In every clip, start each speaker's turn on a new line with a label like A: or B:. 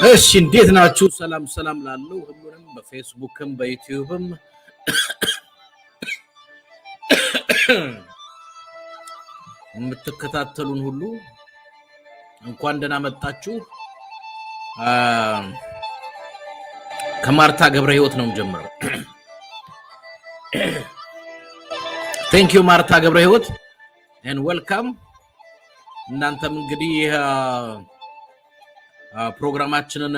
A: እሺ እንዴት ናችሁ? ሰላም ሰላም ላለው ሁሉንም በፌስቡክም በዩቲዩብም የምትከታተሉን ሁሉ እንኳን ደህና መጣችሁ። ከማርታ ገብረ ህይወት ነው ጀምረው። Thank you ማርታ ገብረ ህይወት and welcome። እናንተም እንግዲህ ፕሮግራማችንን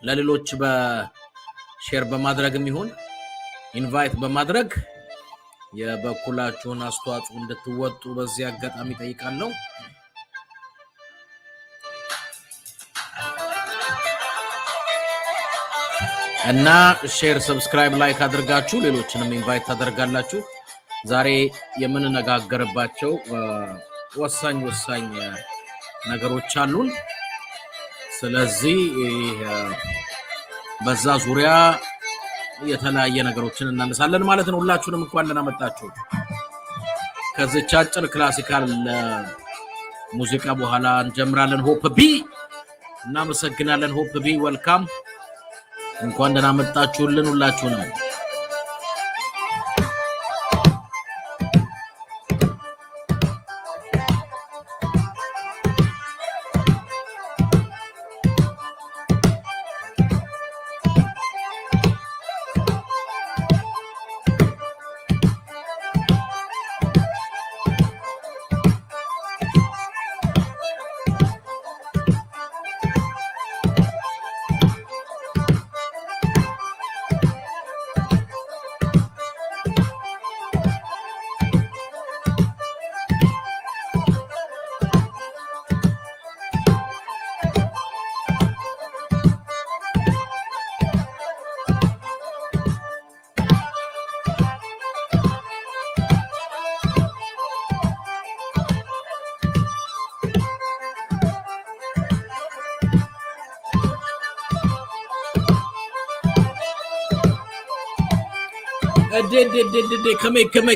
A: ለሌሎች በሼር በማድረግም ይሁን ኢንቫይት በማድረግ የበኩላችሁን አስተዋጽኦ እንድትወጡ በዚህ አጋጣሚ ጠይቃለሁ። እና ሼር ሰብስክራይብ ላይክ አድርጋችሁ ሌሎችንም ኢንቫይት ታደርጋላችሁ። ዛሬ የምንነጋገርባቸው ወሳኝ ነገሮች አሉን። ስለዚህ በዛ ዙሪያ የተለያየ ነገሮችን እናነሳለን ማለት ነው። ሁላችሁንም እንኳን ደህና መጣችሁ። ከዚህ አጭር ክላሲካል ሙዚቃ በኋላ እንጀምራለን። ሆፕ ቢ እናመሰግናለን። ሆፕ ቢ ዌልካም፣ እንኳን ደህና መጣችሁልን ሁላችሁንም።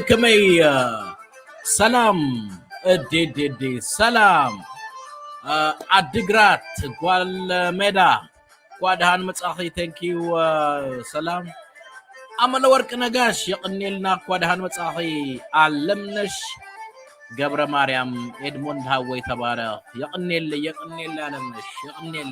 A: ከመይ ሰላም ሰላም አድግራት ጓልሜዳ ጓድሃን መጻኺ ቴንክ ዩ ሰላም አመለ ወርቅ ነጋሽ የቅኔልና ጓድሃን መጻኺ አለምነሽ ገብረ ማርያም ኤድሞንድ ሃወይ ተባረ የቅኔል አለምነሽ የቅኔል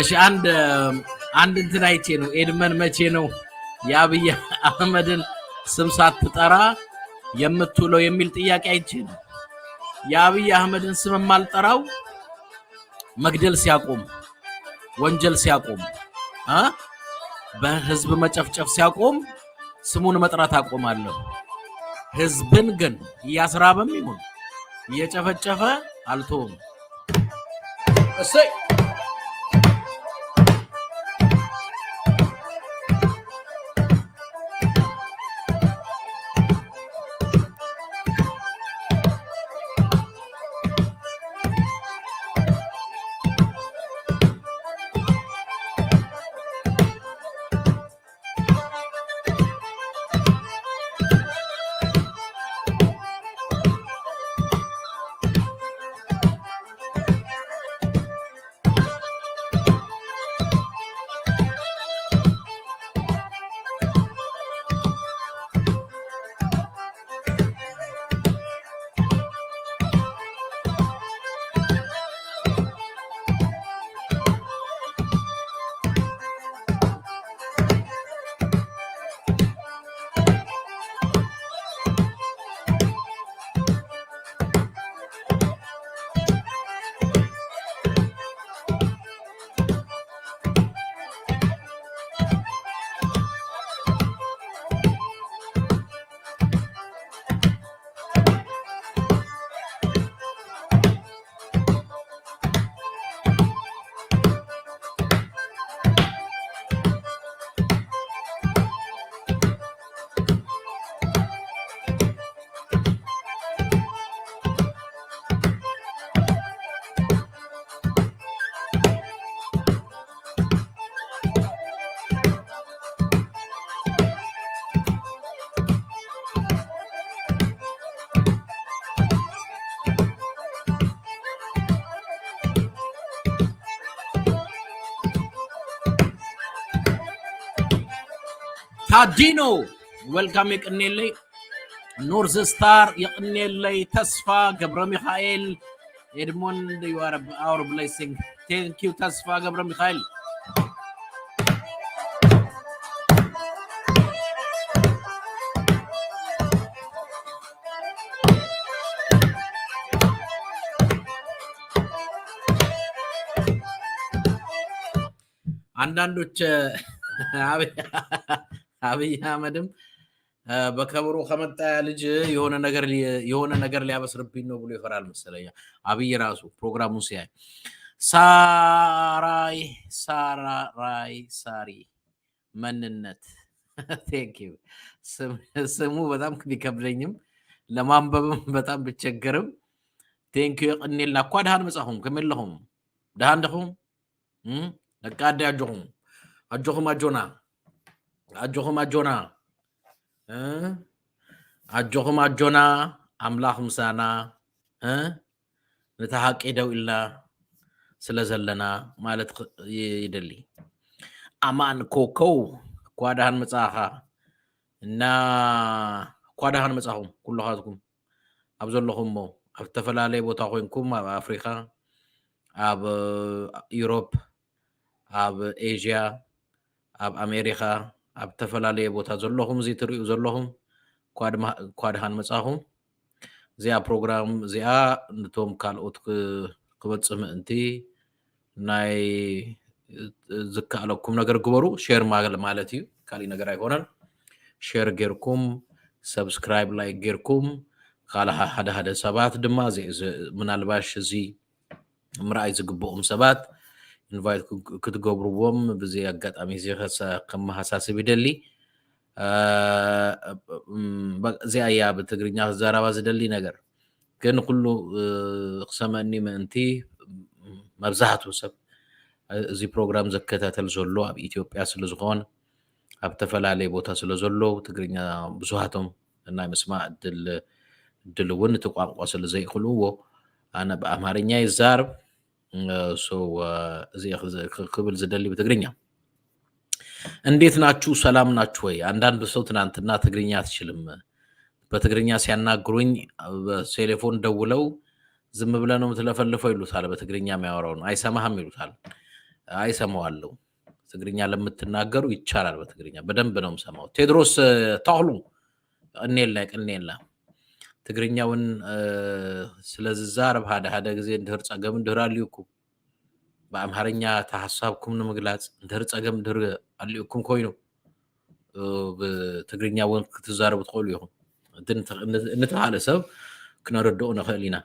A: እሺ አንድ እንትን አይቼ ነው ኤድመን መቼ ነው የአብይ አህመድን ስም ሳትጠራ የምትውለው የሚል ጥያቄ አይቼ ነው። የአብይ አህመድን ስም ማልጠራው መግደል ሲያቆም፣ ወንጀል ሲያቆም፣ በህዝብ መጨፍጨፍ ሲያቆም ስሙን መጥራት አቆማለሁ። ህዝብን ግን ያስራበም ይሁን እየጨፈጨፈ አልተውም። እሰይ ታዲኖ welcome ይቅኔልይ ኖርዝ ስታር ይቅኔልይ ተስፋ ገብረ ሚካኤል Edmond, you are our blessing. Thank you, ተስፋ ገብረ ሚካኤል አንዳንዶች አብይ አህመድም በከብሩ ከመጣ ልጅ የሆነ ነገር ሊያበስርብኝ ነው ብሎ ይፈራል መሰለኝ አብይ ራሱ ፕሮግራሙን ሲያይ ሳሪ ማንነት thank you ስሙ በጣም ቢከብደኝም ለማንበብም በጣም ብቸገርም thank you ቅኔላ እኮ ደሃን መጻሁም ከመለሁም ደሃን ደሁም ለቃዳ አጆሁም አጆና አምላኽ ምሳና ነታሐቂደው ኢላ ስለዘለና ማለት ይደሊ አማን ኮኮው ኳዳሃን መጻኻ እና ኳዳሃን መጻኹም ኩሉኻትኩም አብዘለኹም ኣብ ተፈላለየ ቦታ ኮይንኩም ኣብ አፍሪካ ኣብ ዩሮፕ ኣብ ኤዥያ ኣብ አሜሪካ ኣብ ተፈላለየ ቦታ ዘለኹም እዚ ትሪኡ ዘለኹም ኳድሃን መጻኹም እዚኣ ፕሮግራም እዚኣ ነቶም ካልኦት ክበፅሕ ምእንቲ ናይ ዝከኣለኩም ነገር ግበሩ ሼር ማለት እዩ ካሊእ ነገር ኣይኮነን ሼር ጌርኩም ሰብስክራይብ ላይ ጌርኩም ካልእ ሓደ ሰባት ድማ ምናልባሽ እዚ ምርኣይ ዝግብኦም ሰባት ኢንቫይት ክትገብርዎም በዚ አጋጣሚ እዚ ከመሓሳስብ ይደሊ እዚያ በትግርኛ ዘራባ ዝደሊ ነገር ግን ኩሉ ክሰመኒ ምእንቲ መብዛሕቱ ሰብ እዚ ፕሮግራም ዘከታተል ዘሎ ኣብ ኢትዮጵያ ስለዝኾነ ኣብ ተፈላለየ ቦታ ስለዘሎ ትግርኛ ብዙሓቶም ናይ መስማዕ እድል እውን እቲ ቋንቋ ስለዘይኽእልዎ ኣነ ብኣምሓርኛ ይዛረብ እዚ ክብል ዝደሊ በትግርኛ እንዴት ናችሁ ሰላም ናችሁ ወይ አንዳንድ ሰው ትናንትና ትግርኛ አትችልም በትግርኛ ሲያናግሩኝ በቴሌፎን ደውለው ዝም ብለው ነው ተለፈልፈው ይሉታል በትግርኛ የሚያወራው አይሰማህም ይሉታል አይሰማዋለሁ ትግርኛ ለምትናገሩ ይቻላል በትግርኛ በደንብ ነው የምሰማው ቴድሮስ ታህሉ እኔላ ትግርኛውን ስለዝዛረብ ሓደ ጊዜ እንድህር ጸገም እንድህር አልዩኩም በአምሃርኛ ተሐሳብኩም ንምግላጽ እንድህር ጸገም እንድህር አልዩኩም ኮይኑ በትግርኛውን ክትዛረቡ ትቆሉ ይሁን እንተሃለ ሰብ ክነረድኦ ነኸሊና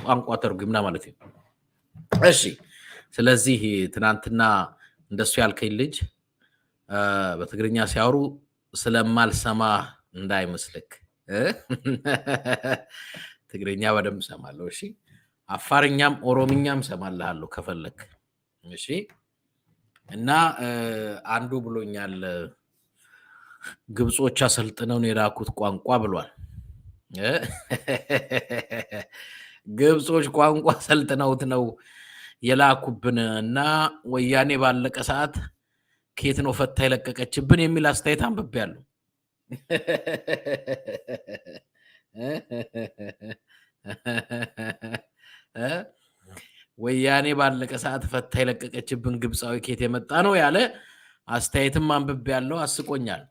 A: ቋንቋ ተርጉምና ማለት ነው እሺ ስለዚህ ትናንትና እንደሱ ያልከኝ ልጅ በትግርኛ ሲያወሩ ስለማልሰማ እንዳይመስልክ ትግርኛ በደንብ ሰማለሁ እሺ አፋርኛም ኦሮምኛም ሰማለሁ ከፈለክ እሺ እና አንዱ ብሎኛል ግብጾች አሰልጥነው የላኩት ቋንቋ ብሏል ግብጾች ቋንቋ አሰልጥነውት ነው የላኩብን እና ወያኔ ባለቀ ሰዓት ከየት ነው ፈታ ይለቀቀችብን የሚል አስተያየት አንብቤያለሁ ወያኔ ባለቀ ሰዓት ፈታ ይለቀቀችብን ግብጻዊ ከየት የመጣ ነው ያለ አስተያየትም አንብቤያለሁ አስቆኛል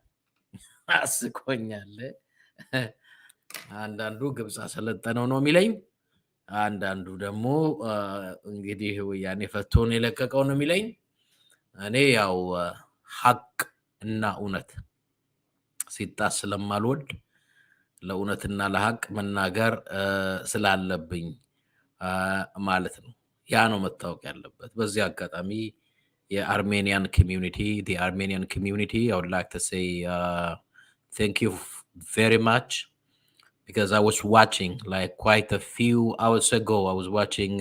A: አንዳንዱ ግብጽ አሰለጠነው ነው የሚለኝ አንዳንዱ ደግሞ እንግዲህ ወያኔ ፈቶን የለቀቀው ነው የሚለኝ እኔ ያው ሐቅ እና እውነት ሲጣስ ስለማልወድ ለእውነትና ለሐቅ መናገር ስላለብኝ ማለት ነው ያ ነው መታወቅ ያለበት በዚህ አጋጣሚ የአርሜኒያን community I would like to say thank you very much because I was watching like quite a few hours ago I was watching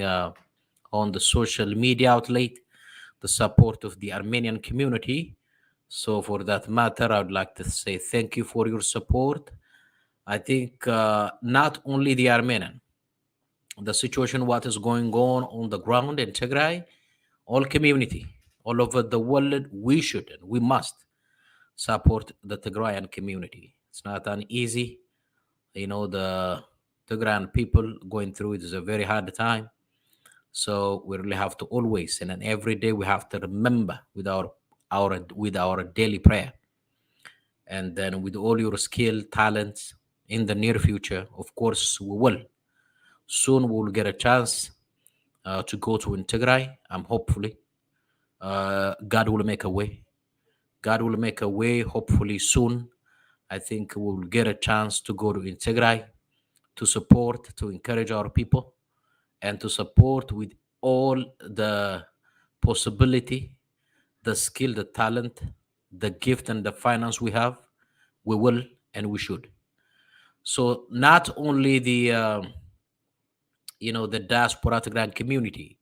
A: on the social media outlet the support of the Armenian community so for that matter I would like to say thank you for your support I think not only the Armenian the situation what is going on the ground in Tigray all community all over the world we should and we must support the Tigrayan community. It's not an easy, the Tigrayan people going through it is a very hard time. So we really have to always, and then every day we have to remember with our daily prayer, and then with all your skill, talents in the near future. Of course, we will soon. We will get a chance to go to Tigray. Hopefully, God will make a way. God will make a way. Hopefully soon, I think we will get a chance to go to Tigray to support, to encourage our people, and to support with all the possibility, the skill, the talent, the gift, and the finance we have. We will and we should. So not only the diaspora Tigray community.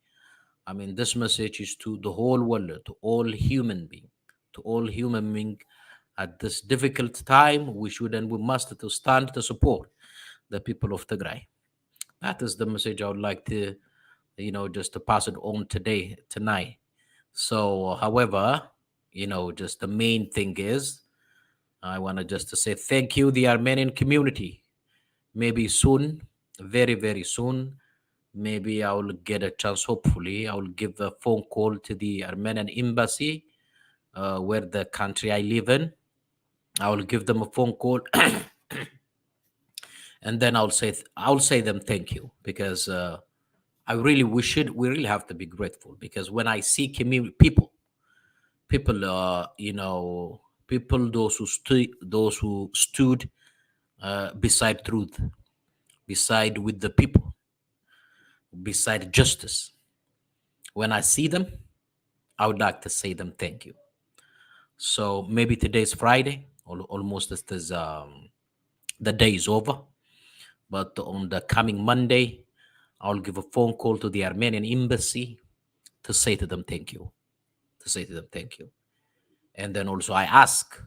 A: I mean, this message is to the whole world, to all human beings, at this difficult time. We should and we must to stand to support the people of Tigray. That is the message I would like to, just to pass it on tonight. So, however, just the main thing is, I want to just to say thank you, the Armenian community. Maybe soon, very, very soon, maybe I will get a chance. Hopefully, I will give a phone call to the Armenian embassy, where the country I live in. I will give them a phone call, and then I'll say them thank you, because we really have to be grateful, because when I see people, people those who stood beside truth, beside with the people, beside justice. When I see them, I would like to say them thank you. So maybe today's Friday, almost the day is over. But on the coming Monday, I'll give a phone call to the Armenian embassy to say to them thank you. And then also I ask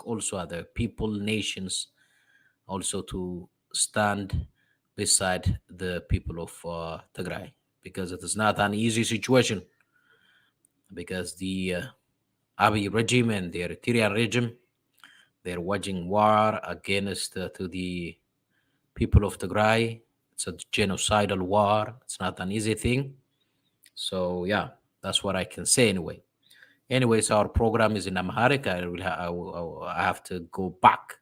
A: also other people, nations, also to stand beside the people of Tigray, because it is not an easy situation, because the Abiy regime and the Eritrean regime, they're waging war against to the people of Tigray. It's a genocidal war. It's not an easy thing. So yeah, that's what I can say anyway. Anyways, our program is in Amharic. I have to go back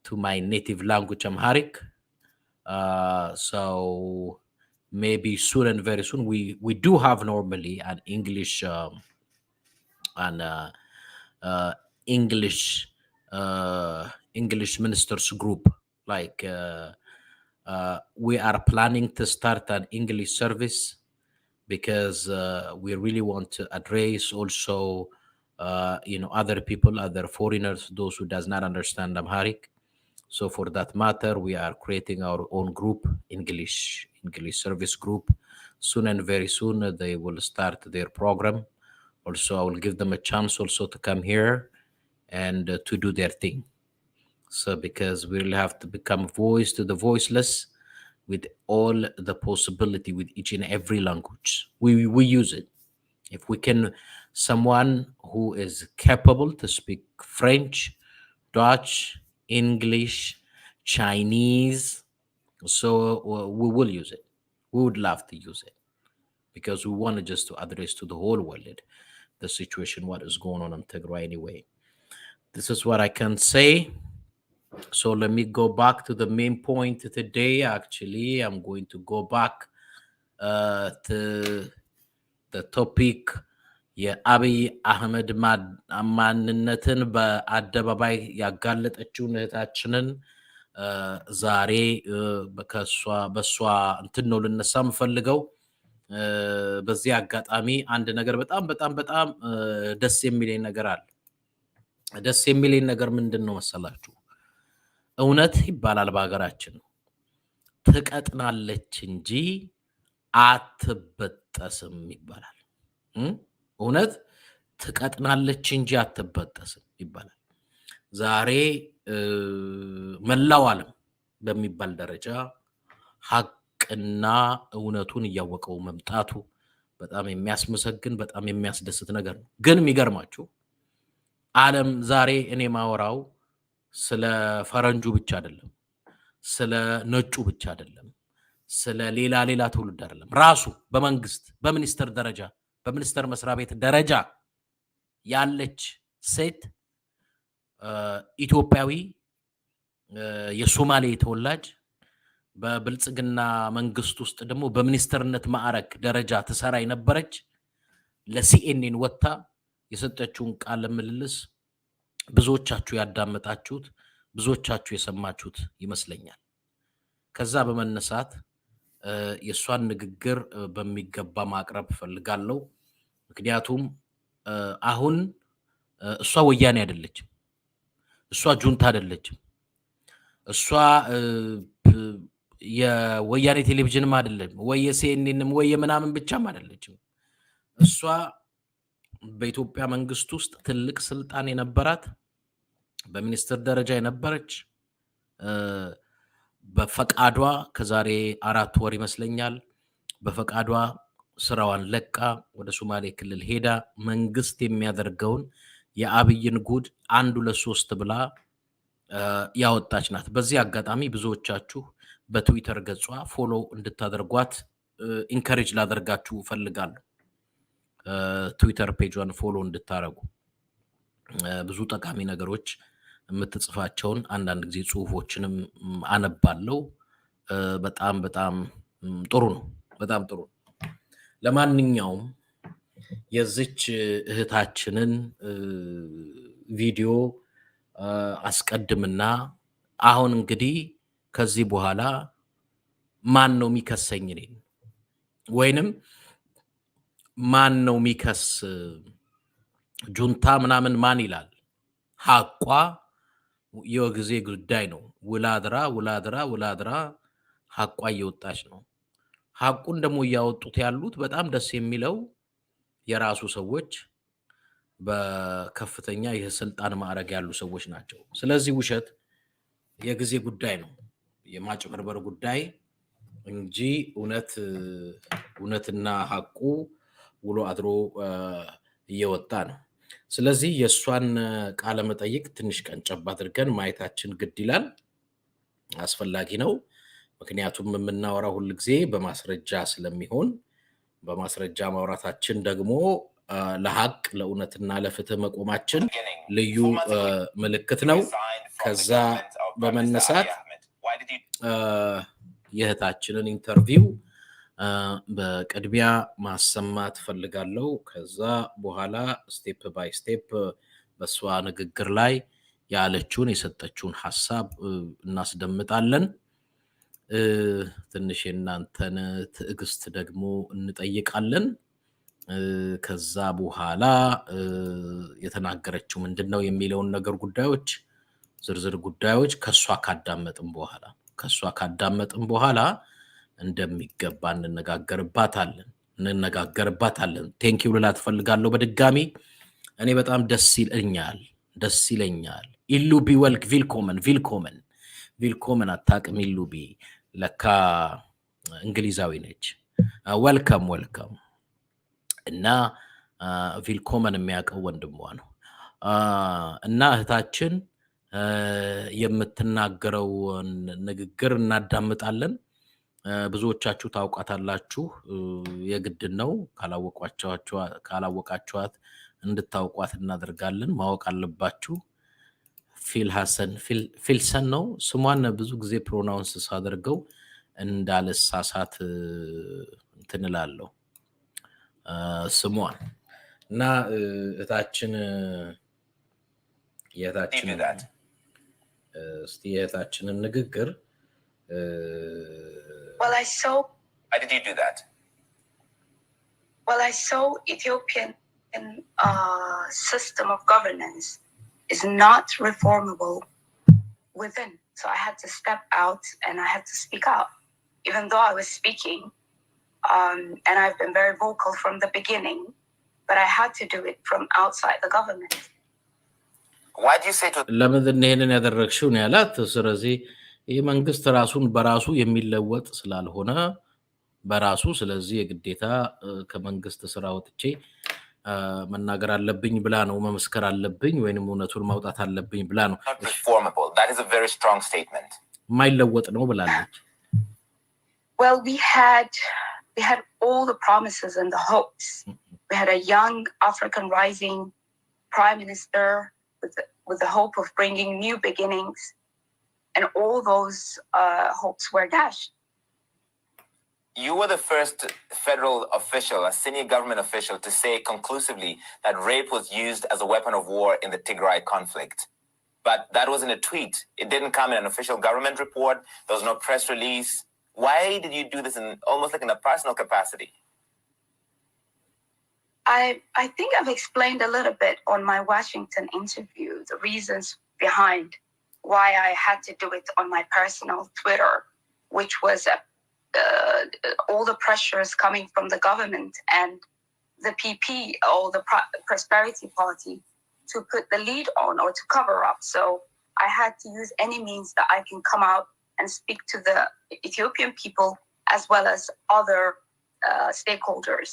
A: to my native language, Amharic. So maybe soon and very soon we do have normally an English English English ministers group. Like we are planning to start an English service, because we really want to address also other people, other foreigners, those who does not understand Amharic. So for that matter, we are creating our own group, English service group. Soon and very soon, they will start their program. Also, I will give them a chance also to come here and to do their thing. So because we will have to become voice to the voiceless, with all the possibility, with each and every language. We use it. If we can, someone who is capable to speak French, Dutch, English, Chinese, so we will use it. We would love to use it, because we want to just to address to the whole world the situation, what is going on in Tigray anyway. This is what I can say. So let me go back to the main point today. Actually, I'm going to go back to the topic. የአብይ አህመድ ማንነትን በአደባባይ ያጋለጠችውን እህታችንን ዛሬ በሷ እንትን ነው ልነሳ የምፈልገው። በዚህ አጋጣሚ አንድ ነገር በጣም ደስ የሚለኝ ነገር አለ። ደስ የሚለኝ ነገር ምንድን ነው መሰላችሁ? እውነት ይባላል በሀገራችን፣ ትቀጥናለች እንጂ አትበጠስም ይባላል። እውነት ትቀጥናለች እንጂ አትበጠስም ይባላል። ዛሬ መላው ዓለም በሚባል ደረጃ ሀቅና እውነቱን እያወቀው መምጣቱ በጣም የሚያስመሰግን፣ በጣም የሚያስደስት ነገር ነው። ግን የሚገርማችሁ ዓለም ዛሬ እኔ ማወራው ስለ ፈረንጁ ብቻ አይደለም ስለ ነጩ ብቻ አይደለም ስለ ሌላ ትውልድ አይደለም ራሱ በመንግስት በሚኒስትር ደረጃ በሚኒስትር መስሪያ ቤት ደረጃ ያለች ሴት ኢትዮጵያዊ የሶማሌ ተወላጅ በብልጽግና መንግስት ውስጥ ደግሞ በሚኒስትርነት ማዕረግ ደረጃ ተሰራ የነበረች ለሲኤንኤን ወጣ የሰጠችውን ቃል ምልልስ ብዙዎቻችሁ ያዳመጣችሁት ብዙዎቻችሁ የሰማችሁት ይመስለኛል ከዛ በመነሳት የሷን ንግግር በሚገባ ማቅረብ ፈልጋለሁ ምክንያቱም አሁን እሷ ወያኔ አይደለችም እሷ ጁንታ አይደለችም እሷ የወያኔ ቴሌቪዥንም አይደለም ወይ የሲኤንኤንም ወይ የምናምን ብቻም አይደለችም እሷ በኢትዮጵያ መንግስት ውስጥ ትልቅ ስልጣን የነበራት በሚኒስትር ደረጃ የነበረች በፈቃዷ ከዛሬ 4 ወር ይመስለኛል በፈቃዷ ስራዋን ለቃ ወደ ሶማሌ ክልል ሄዳ መንግስት የሚያደርገውን የአብይን ጉድ 1 2 3 ብላ ያወጣች ናት በዚህ አጋጣሚ ብዙዎቻችሁ በትዊተር ገጿ ፎሎ እንድታደርጓት ኢንከሬጅ ላደርጋችሁ ፈልጋለሁ ትዊተር ፔጇን ፎሎ እንድታረጉ ብዙ ጠቃሚ ነገሮች የምትጽፋቸውን አንዳንድ ጊዜ ጽሁፎችንም አነባለሁ በጣም ጥሩ ነው በጣም ጥሩ ለማንኛውም የዚች እህታችንን ቪዲዮ አስቀድምና አሁን እንግዲህ ከዚህ በኋላ ማን ነው የሚከሰኝ እኔን ወይንም ማን ነው የሚከስ ጁንታ ምናምን ማን ይላል ሐቋ የጊዜ ጉዳይ ነው ውላድራ ሐቋ እየወጣች ነው ሐቁን ደግሞ ያወጡት ያሉት በጣም ደስ የሚለው የራሱ ሰዎች በከፍተኛ የስልጣን ማዕረግ ያሉ ሰዎች ናቸው ስለዚህ ውሸት የጊዜ ጉዳይ ነው የማጭበርበር ጉዳይ እንጂ እውነትና ሐቁ ውሎ አድሮ እየወጣ ነው ስለዚህ የሷን ቃለ መጠይቅ ትንሽ ቀንጨብ አድርገን ማየታችን ግድ ይላል አስፈላጊ ነው ምክንያቱም የምናወራው ሁሉ ጊዜ በማስረጃ ስለሚሆን በማስረጃ ማውራታችን ደግሞ ለሐቅ ለእውነትና ለፍትህ መቆማችን ልዩ ምልክት ነው ከዛ በመነሳት የእህታችንን ኢንተርቪው በቅድሚያ ማሰማት ፈልጋለሁ ከዛ በኋላ ስቴፕ ባይ ስቴፕ በሷ ንግግር ላይ ያለችውን የሰጠችውን ሐሳብ እናስደምጣለን ትንሽ እናንተን ትዕግስት ደግሞ እንጠይቃለን ከዛ በኋላ የተናገረችው ምንድነው የሚለውን ነገር ጉዳዮች ዝርዝር ጉዳዮች ከሷ ካዳመጥን በኋላ እንደሚገባ እንነጋገርባታለን ቴንኪው ልላት ፈልጋለሁ በድጋሚ እኔ በጣም ደስ ይለኛል ኢሉቢ ቪልኮመን አታቅም ኢሉቢ ለካ እንግሊዛዊ ነች ወልከም እና ቪልኮመን የሚያውቀው ወንድሟ ነው እና እህታችን የምትናገረው ንግግር እናዳምጣለን ብዙዎቻችሁ ታውቃታላችሁ የግድ ነው ካላወቃችኋት እንድታውቋት እናደርጋለን ማወቅ አለባችሁ ፊልሰን ነው ስሟን ብዙ ጊዜ ፕሮናውንስ ሳደርገው እንዳልሳሳት እንትንላለሁ ስሟን እና እህታችን የእህታችንን ንግግር
B: Well, I saw. Why did you do that? Well, I saw Ethiopian system of governance is not reformable within. So I had to step out and I had to speak out, even though I was speaking. And I've been very vocal from the beginning, but I had to do it from outside the government.
A: Why do you say to? ለምን ይሄንን ያደረግሽው ነው ያላት ስለዚህ ይህ መንግስት ራሱን በራሱ የሚለወጥ ስላልሆነ በራሱ ስለዚህ የግዴታ ከመንግስት ስራ ወጥቼ መናገር አለብኝ ብላ ነው መመስከር አለብኝ ወይንም እውነቱን ማውጣት አለብኝ ብላ ነው
C: not reformable. That is a very strong statement.
A: ማይለወጥ ነው ብላለች።
B: Well, we had all the promises and the hopes. We had a young African rising prime minister with the hope of bringing new beginnings, and all those hopes were dashed.
C: You were the first federal official, a senior government official, to say conclusively that rape was used as a weapon of war in the Tigray conflict. But that was in a tweet. It didn't come in an official government report. There was no press release. Why did you do this in almost like in a personal capacity?
B: I think I've explained a little bit on my Washington interview, the reasons behind why I had to do it on my personal Twitter, which was all the pressures coming from the government and the PP or the Prosperity Party to put the lead on or to cover up. So I had to use any means that I can come out and speak to the Ethiopian people as well as other stakeholders.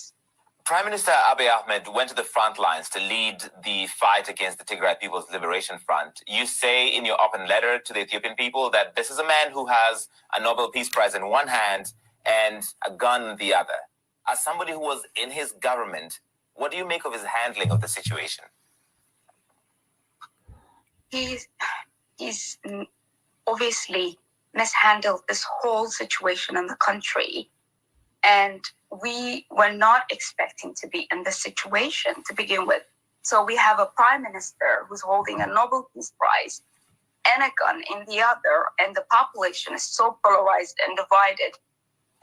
C: Prime Minister Abiy Ahmed went to the front lines to lead the fight against the Tigray People's Liberation Front. You say in your open letter to the Ethiopian people that this is a man who has a Nobel Peace Prize in one hand and a gun in the other. As somebody who was in his government, what do you make of his handling of the situation?
B: He's obviously mishandled this whole situation in the country. And we were not expecting to be in this situation to begin with. So we have a prime minister who's holding a Nobel Peace Prize and a gun in the other, and the population is so polarized and divided.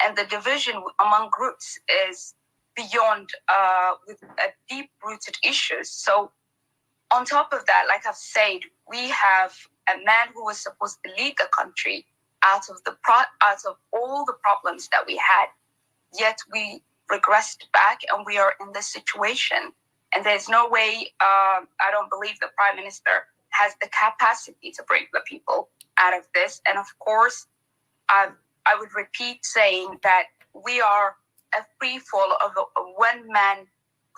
B: And the division among groups is beyond with deep-rooted issues. So on top of that, like I've said, we have a man who was supposed to lead the country out of all the problems that we had. Yet we regressed back and we are in this situation. And there's no way, I don't believe the Prime Minister has the capacity to bring the people out of this. And of course, I would repeat saying that we are a free fall of a one-man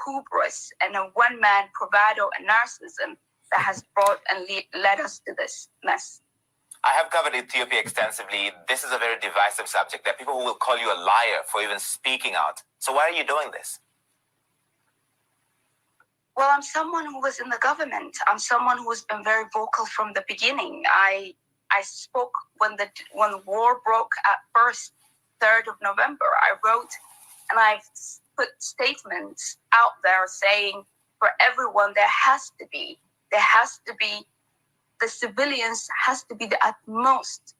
B: hubris and a one-man bravado and narcissism that has brought and led us to this mess.
C: I have covered Ethiopia extensively. This is a very divisive subject. There are people who will call you a liar for even speaking out. So why are you doing this?
B: Well, I'm someone who was in the government. I'm someone who has been very vocal from the beginning. I spoke when the war broke at first, 3rd of November. I wrote and I put statements out there saying for everyone there has to be the civilians has to be the utmost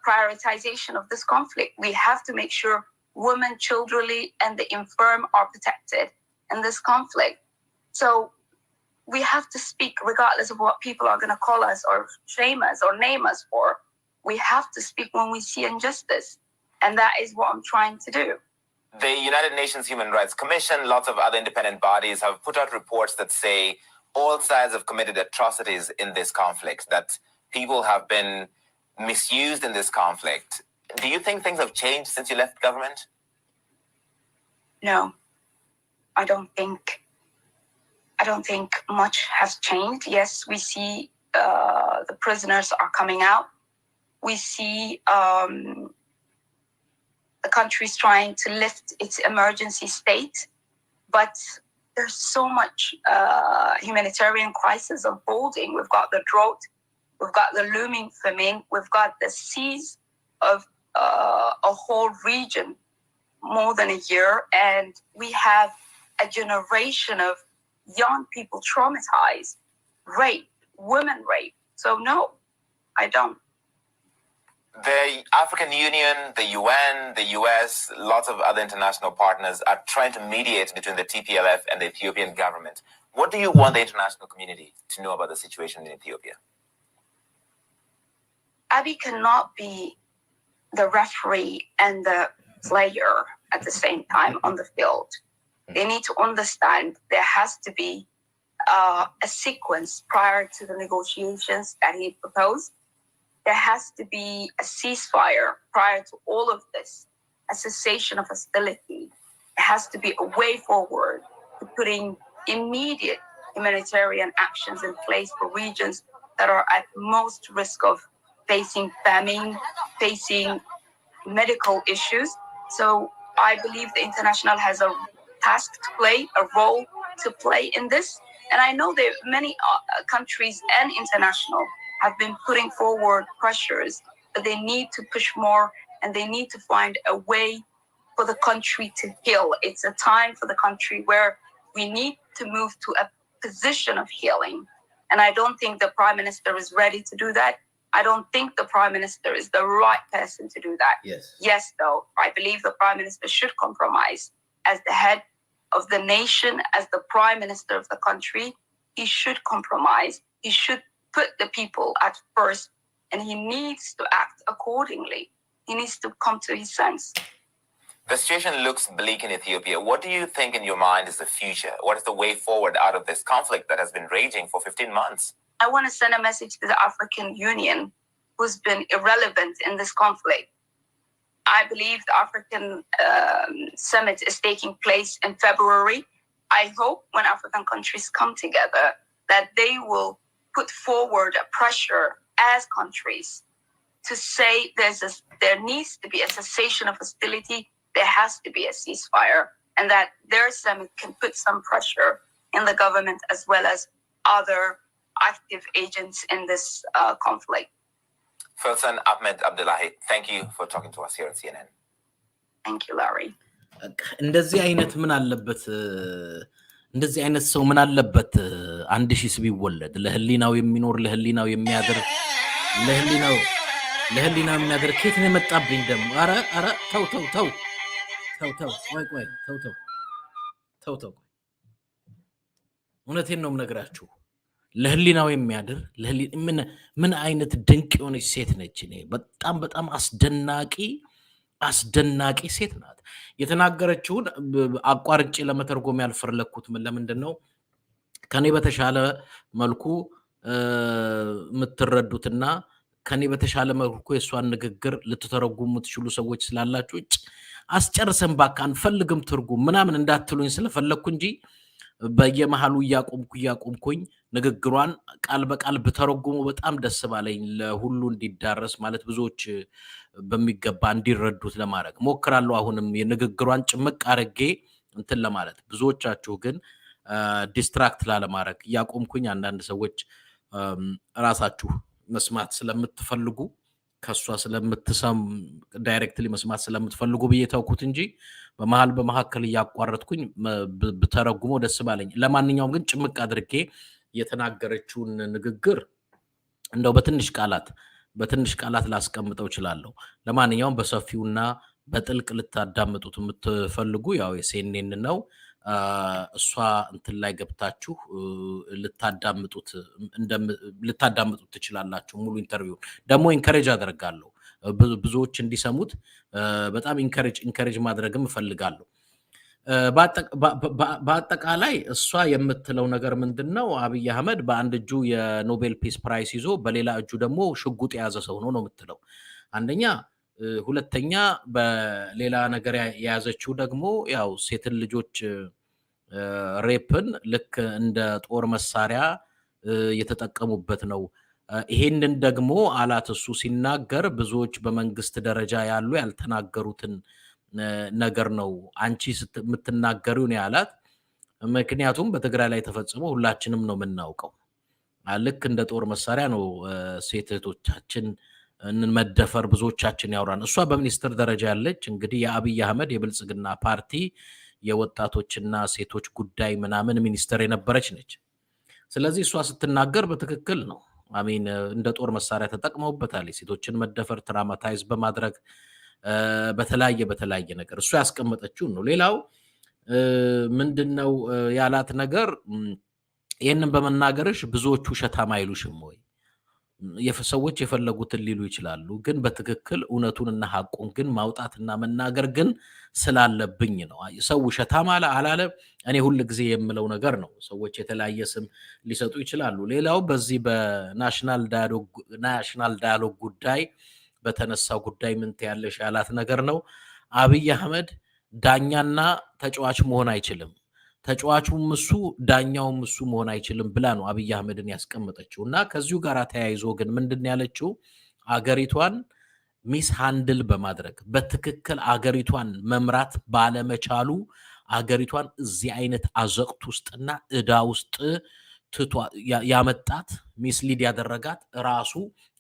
B: prioritization of this conflict. We have to make sure women, children, and the infirm are protected in this conflict. So we have to speak regardless of what people are going to call us or shame us or name us for. We have to speak when we see injustice. And that is what I'm trying to do.
C: The United Nations Human Rights Commission, lots of other independent bodies have put out reports that say all sides have committed atrocities in this conflict, that people have been misused in this conflict. Do you think things have changed since you left government?
B: No, I don't think much has changed. Yes, we see the prisoners are coming out. We see the country's trying to lift its emergency state, but there's so much humanitarian crisis unfolding. We've got the drought, we've got the looming famine, we've got the siege of a whole region more than a year, and we have a generation of young people traumatized, raped, women raped. So no, I don't.
C: The African Union, the UN, the US, lots of other international partners are trying to mediate between the TPLF and the Ethiopian government. What do you want the international community to know about the situation in Ethiopia?
B: Abiy cannot be the referee and the player at the same time on the field. They need to understand there has to be a sequence prior to the negotiations that he proposed. There has to be a ceasefire prior to all of this, a cessation of hostility. It has to be a way forward to putting immediate humanitarian actions in place for regions that are at most risk of facing famine, facing medical issues. So I believe the international has a task to play, a role to play in this. And I know that many countries and international have been putting forward pressures, but they need to push more and they need to find a way for the country to heal. It's a time for the country where we need to move to a position of healing. And I don't think the Prime Minister is ready to do that. I don't think the Prime Minister is the right person to do that. Yes, though, I believe the Prime Minister should compromise. As the head of the nation, as the Prime Minister of the country, he should compromise. He should put the people at first, and he needs to act accordingly. He needs to come to his sense.
C: The situation looks bleak in Ethiopia. What do you think in your mind is the future? What is the way forward out of this conflict that has been raging for 15 months?
B: I want to send a message to the African Union, who's been irrelevant in this conflict. I believe the African summit is taking place in February. I hope when African countries come together that they will put forward a pressure as countries to say there needs to be a cessation of hostility. There has to be a ceasefire, and that their summit can put some pressure in the government as well as other active agents in this conflict.
C: Filson Ahmed Abdullahi, thank you for talking to us here at CNN.
B: Thank you, Larry.
A: እንደዚህ አይነት ምን አለበት እንደዚህ አይነት ሰው ምን አለበት አንድ ሺህ ስብ ይወለድ ለህሊናው የሚኖር ለህሊናው የሚያድር ለህሊናው የሚያድር ከየት ነው የመጣብኝ ደግሞ አረ ተው እውነቴን ነው የምነግራችሁ ለህሊናው የሚያድር ምን አይነት ድንቅ የሆነች ሴት ነች እኔ በጣም አስደናቂ ሴት ናት የተናገረችውን አቋርጬ ለመተርጎም ያልፈለኩት ለምንድን ነው ከኔ በተሻለ መልኩ ምትረዱትና ከኔ በተሻለ መልኩ የሷን ንግግር ልትተረጉሙ ትችሉ ሰዎች ስላላችሁ አስጨርሰን ባካን ፈልግም ትርጉም ምናምን እንዳትሉኝ ስለፈለኩ እንጂ በየመሃሉ ያቆምኩኝ ንግግሯን ቃል በቃል በተረጉሙ በጣም ደስ ባለኝ ለሁሉ እንዲዳረስ ማለት ብዙዎች በሚገባ እንዲረዱት ለማድረግ ሞክራለሁ አሁንም የንግግሯን ጭምቅ አርጌ እንትን ለማለት ብዙዎቻችሁ ግን ዲስትራክት ላለማድረግ ያቆምኩኝ አንዳንድ ሰዎች ራሳችሁ መስማት ስለምትፈልጉ ከሷ ስለምትሰም ዳይሬክትሊ መስማት ስለምትፈልጉ በየታውኩት እንጂ በመሐከል ያቋረጥኩኝ በተረጉሞ ደስ ባለኝ ለማንኛውም ግን ጭምቅ አድርጌ የተናገረችውን ንግግር እንደው በትንሽ ቃላት ላስቀምጠው ይችላልው ለማንኛውም በሰፊውና በጥልቅ ልታዳምጡት የምትፈልጉ ያው የሴኔን ነው እሷ እንትን ላይ ገብታችሁ ልታዳምጡት ትችላላችሁ ሙሉ ኢንተርቪው ደግሞ ኢንከሬጅ አደርጋለሁ ብዙዎች እንዲሰሙት በጣም ኢንከሬጅ ማድረግም እፈልጋለሁ በአጠቃላይ እሷ የምትለው ነገር ምንድነው አብይ አህመድ በአንድ እጁ የኖቤል ፒስ ፕራይስ ይዞ በሌላ እጁ ደግሞ ሽጉጥ ያዘ ሰው ነው የምትለው አንደኛ ሁለተኛ በሌላ ነገር ያዘችው ደግሞ ያው ሴትን ልጆች ሬፕን ልክ እንደ ጦር መሳሪያ የተጠቀሙበት ነው ይሄንን ደግሞ አላት እሱ ሲናገር ብዙዎች በመንግስት ደረጃ ያሉ ያልተናገሩትን ነገር ነው አንቺ የምትናገሪው ነው ያላት ምክንያቱም በትግራይ ላይ ተፈጽሞ ሁላችንም ነው የምናውቀው ልክ እንደ ጦር መሳሪያ ነው ሴቶቻችን መደፈር ብዙዎቻችን ያወራን እሷ በሚኒስትር ደረጃ ያለች እንግዲህ የአብይ አህመድ የብልጽግና ፓርቲ የወጣቶችና ሴቶች ጉዳይ ምናምን ሚኒስትር የነበረች ነች ስለዚህ እሷ ስትናገር በትክክል ነው አሜን እንደ ጦር መሳሪያ ተጠቅመውበታል ሴቶችን መደፈር ትራማታይዝ በማድረግ በተለያየ ነገር እሷ ያስቀመጠችው ነው ሌላው ምንድነው ያላት ነገር ይሄንን በመናገርሽ ብዙዎቹ ሸታማ አይሉሽም ወይ የፈሰዎች የፈለጉትን ሊሉ ይችላሉ ግን በትክክል እውነቱንና ሐቁን ግን ማውጣትና መናገር ግን ስላለብኝ ነው ሰው ሸታማ አላለ እኔ ሁሉ ጊዜ የምለው ነገር ነው ሰዎች የተለያየ ስም ሊሰጡ ይችላሉ ሌላው በዚህ በናሽናል ዳያሎግ ጉዳይ በተነሳው ጉዳይ ምን ያለሽ ያላት ነገር ነው አብይ አህመድ ዳኛና ተጫዋች መሆን አይችልም ተጫዋቹም እሱ ዳኛውም እሱ መሆን አይችልም ብላ ነው አብይ አህመድን ያስቀመጠችው። እና ከዚሁ ጋር ተያይዞ ግን ምንድነው ያለችው አገሪቷን ሚስ ሃንድል በማድረግ በትክክል አገሪቷን መምራት ባለመቻሉ አገሪቷን እዚህ አይነት አዘቅት ውስጥና እዳ ውስጥ ያመጣት ሚስሊድ ያደረጋት ራሱ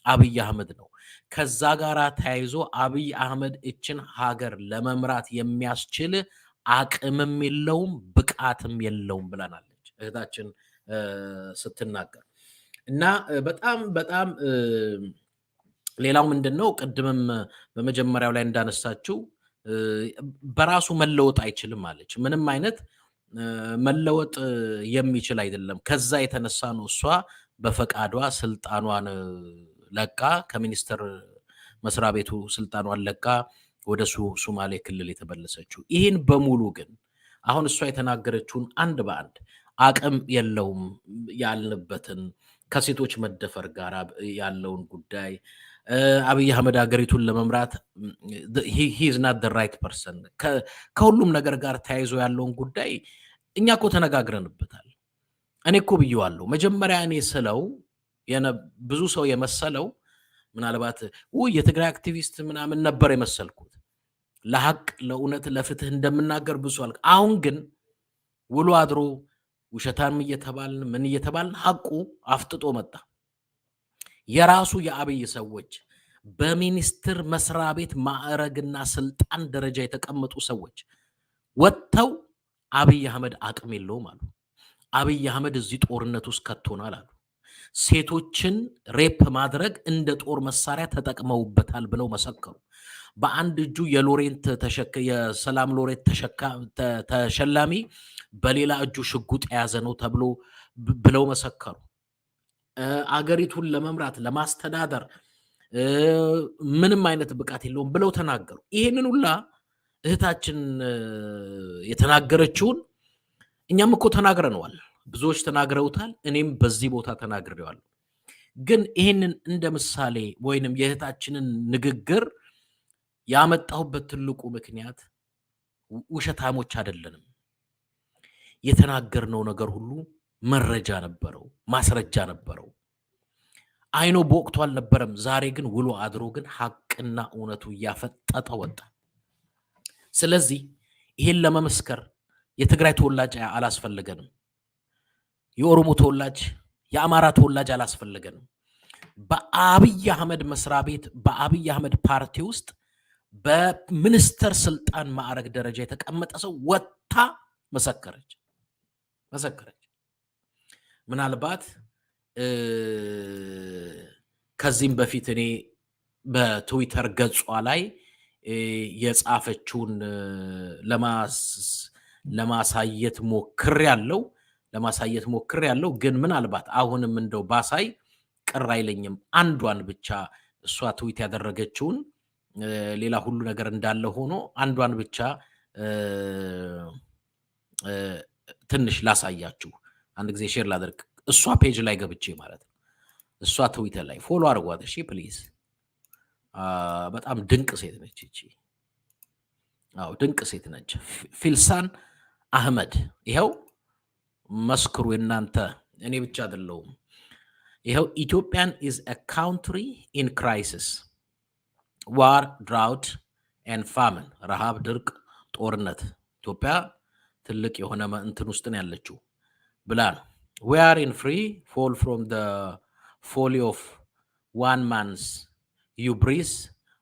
A: አብይ አህመድ ነው። ከዛ ጋር ተያይዞ አብይ አህመድ እችን ሀገር ለመምራት የሚያስችል አቅምም የለውም ብቃትም የለውም ብለናለች እህታችን ስትናገር። እና በጣም ሌላው ምንድነው ቅድምም በመጀመሪያው ላይ እንዳነሳችው በራሱ መለወጥ አይችልም አለች። ምንም አይነት መለወጥ የሚችል አይደለም። ከዛ የተነሳ ነው እሷ በፈቃዷ ስልጣኗን ለቃ ከሚኒስትር መስሪያ ቤቱ ስልጣኗን ለቃ ወደ ሶማሌ ክልል የተመለሰችው። ይህን በሙሉ ግን አሁን እሷ የተናገረችውን አንድ በአንድ አቅም የለውም ያልንበትን ከሴቶች መደፈር ጋር ያለውን ጉዳይ አብይ አህመድ ሀገሪቱን ለመምራት he is not the right person ከሁሉም ነገር ጋር ተያይዞ ያለውን ጉዳይ እኛ እኮ ተነጋግረንበታል። እኔ እኮ ብየዋለሁ መጀመሪያ እኔ ስለው ብዙ ሰው የመሰለው ምናልባት የትግራይ አክቲቪስት ምናምን ነበር የመሰልኩት ለሐቅ ለእውነት ለፍትህ እንደምናገር ብዙ አልክ። አሁን ግን ውሎ አድሮ ውሸታም እየተባልን ምን እየተባልን ሐቁ አፍጥጦ መጣ። የራሱ የአብይ ሰዎች በሚኒስትር መስሪያ ቤት ማዕረግና ስልጣን ደረጃ የተቀመጡ ሰዎች ወጥተው አብይ አህመድ አቅም የለውም አሉ። አብይ አህመድ እዚህ ጦርነት ውስጥ ከቶናል አሉ። ሴቶችን ሬፕ ማድረግ እንደ ጦር መሳሪያ ተጠቅመውበታል ብለው መሰከሩ። በአንድ እጁ የሰላም ሎሬት ተሸላሚ በሌላ እጁ ሽጉጥ የያዘ ነው ተብሎ ብለው መሰከሩ። አገሪቱን ለመምራት ለማስተዳደር ምንም አይነት ብቃት የለውም ብለው ተናገሩ። ይሄንን ሁላ እህታችን የተናገረችውን እኛም እኮ ተናግረነዋል። ብዙዎች ተናግረውታል። እኔም በዚህ ቦታ ተናግሬዋለሁ። ግን ይሄንን እንደ ምሳሌ ወይንም የእህታችንን ንግግር ያመጣሁበት ትልቁ ምክንያት ውሸታሞች አይደለንም። የተናገርነው ነገር ሁሉ መረጃ ነበረው፣ ማስረጃ ነበረው። አይኖ በወቅቱ አልነበረም። ዛሬ ግን ውሎ አድሮ ግን ሐቅና እውነቱ እያፈጠጠ ወጣ። ስለዚህ ይሄን ለመመስከር የትግራይ ተወላጅ አላስፈልገንም። የኦሮሞ ተወላጅ፣ የአማራ ተወላጅ አላስፈልገንም። በአብይ አህመድ መስሪያ ቤት በአብይ አህመድ ፓርቲ ውስጥ በሚኒስትር ስልጣን ማዕረግ ደረጃ የተቀመጠ ሰው ወጣ መሰከረች። ምናልባት ከዚህም በፊት እኔ በትዊተር ገጿ ላይ የጻፈችውን ለማሳየት ሞክሬያለሁ። ግን ምናልባት አሁንም እንደው ባሳይ ቅር አይለኝም። አንዷን ብቻ እሷ ትዊት ያደረገችውን ሌላ ሁሉ ነገር እንዳለ ሆኖ አንዷን ብቻ ትንሽ ላሳያችሁ። አንድ ጊዜ ሼር ላደርግ እሷ ፔጅ ላይ ገብቼ ማለት ነው። እሷ ትዊተር ላይ ፎሎ አድርጓት እሺ ፕሊዝ። በጣም ድንቅ ሴት ነች እቺ። ድንቅ ሴት ነች። ፊልሳን አህመድ ይኸው መስክሩ እናንተ፣ እኔ ብቻ አይደለሁም። ይኸው ኢትዮጵያን is a country in crisis, war, drought and famine። ረሃብ፣ ድርቅ፣ ጦርነት። ኢትዮጵያ ትልቅ የሆነ እንትን ውስጥ ነው ያለችው ብላ ነው። we are in free fall from the folly of one man's hubris,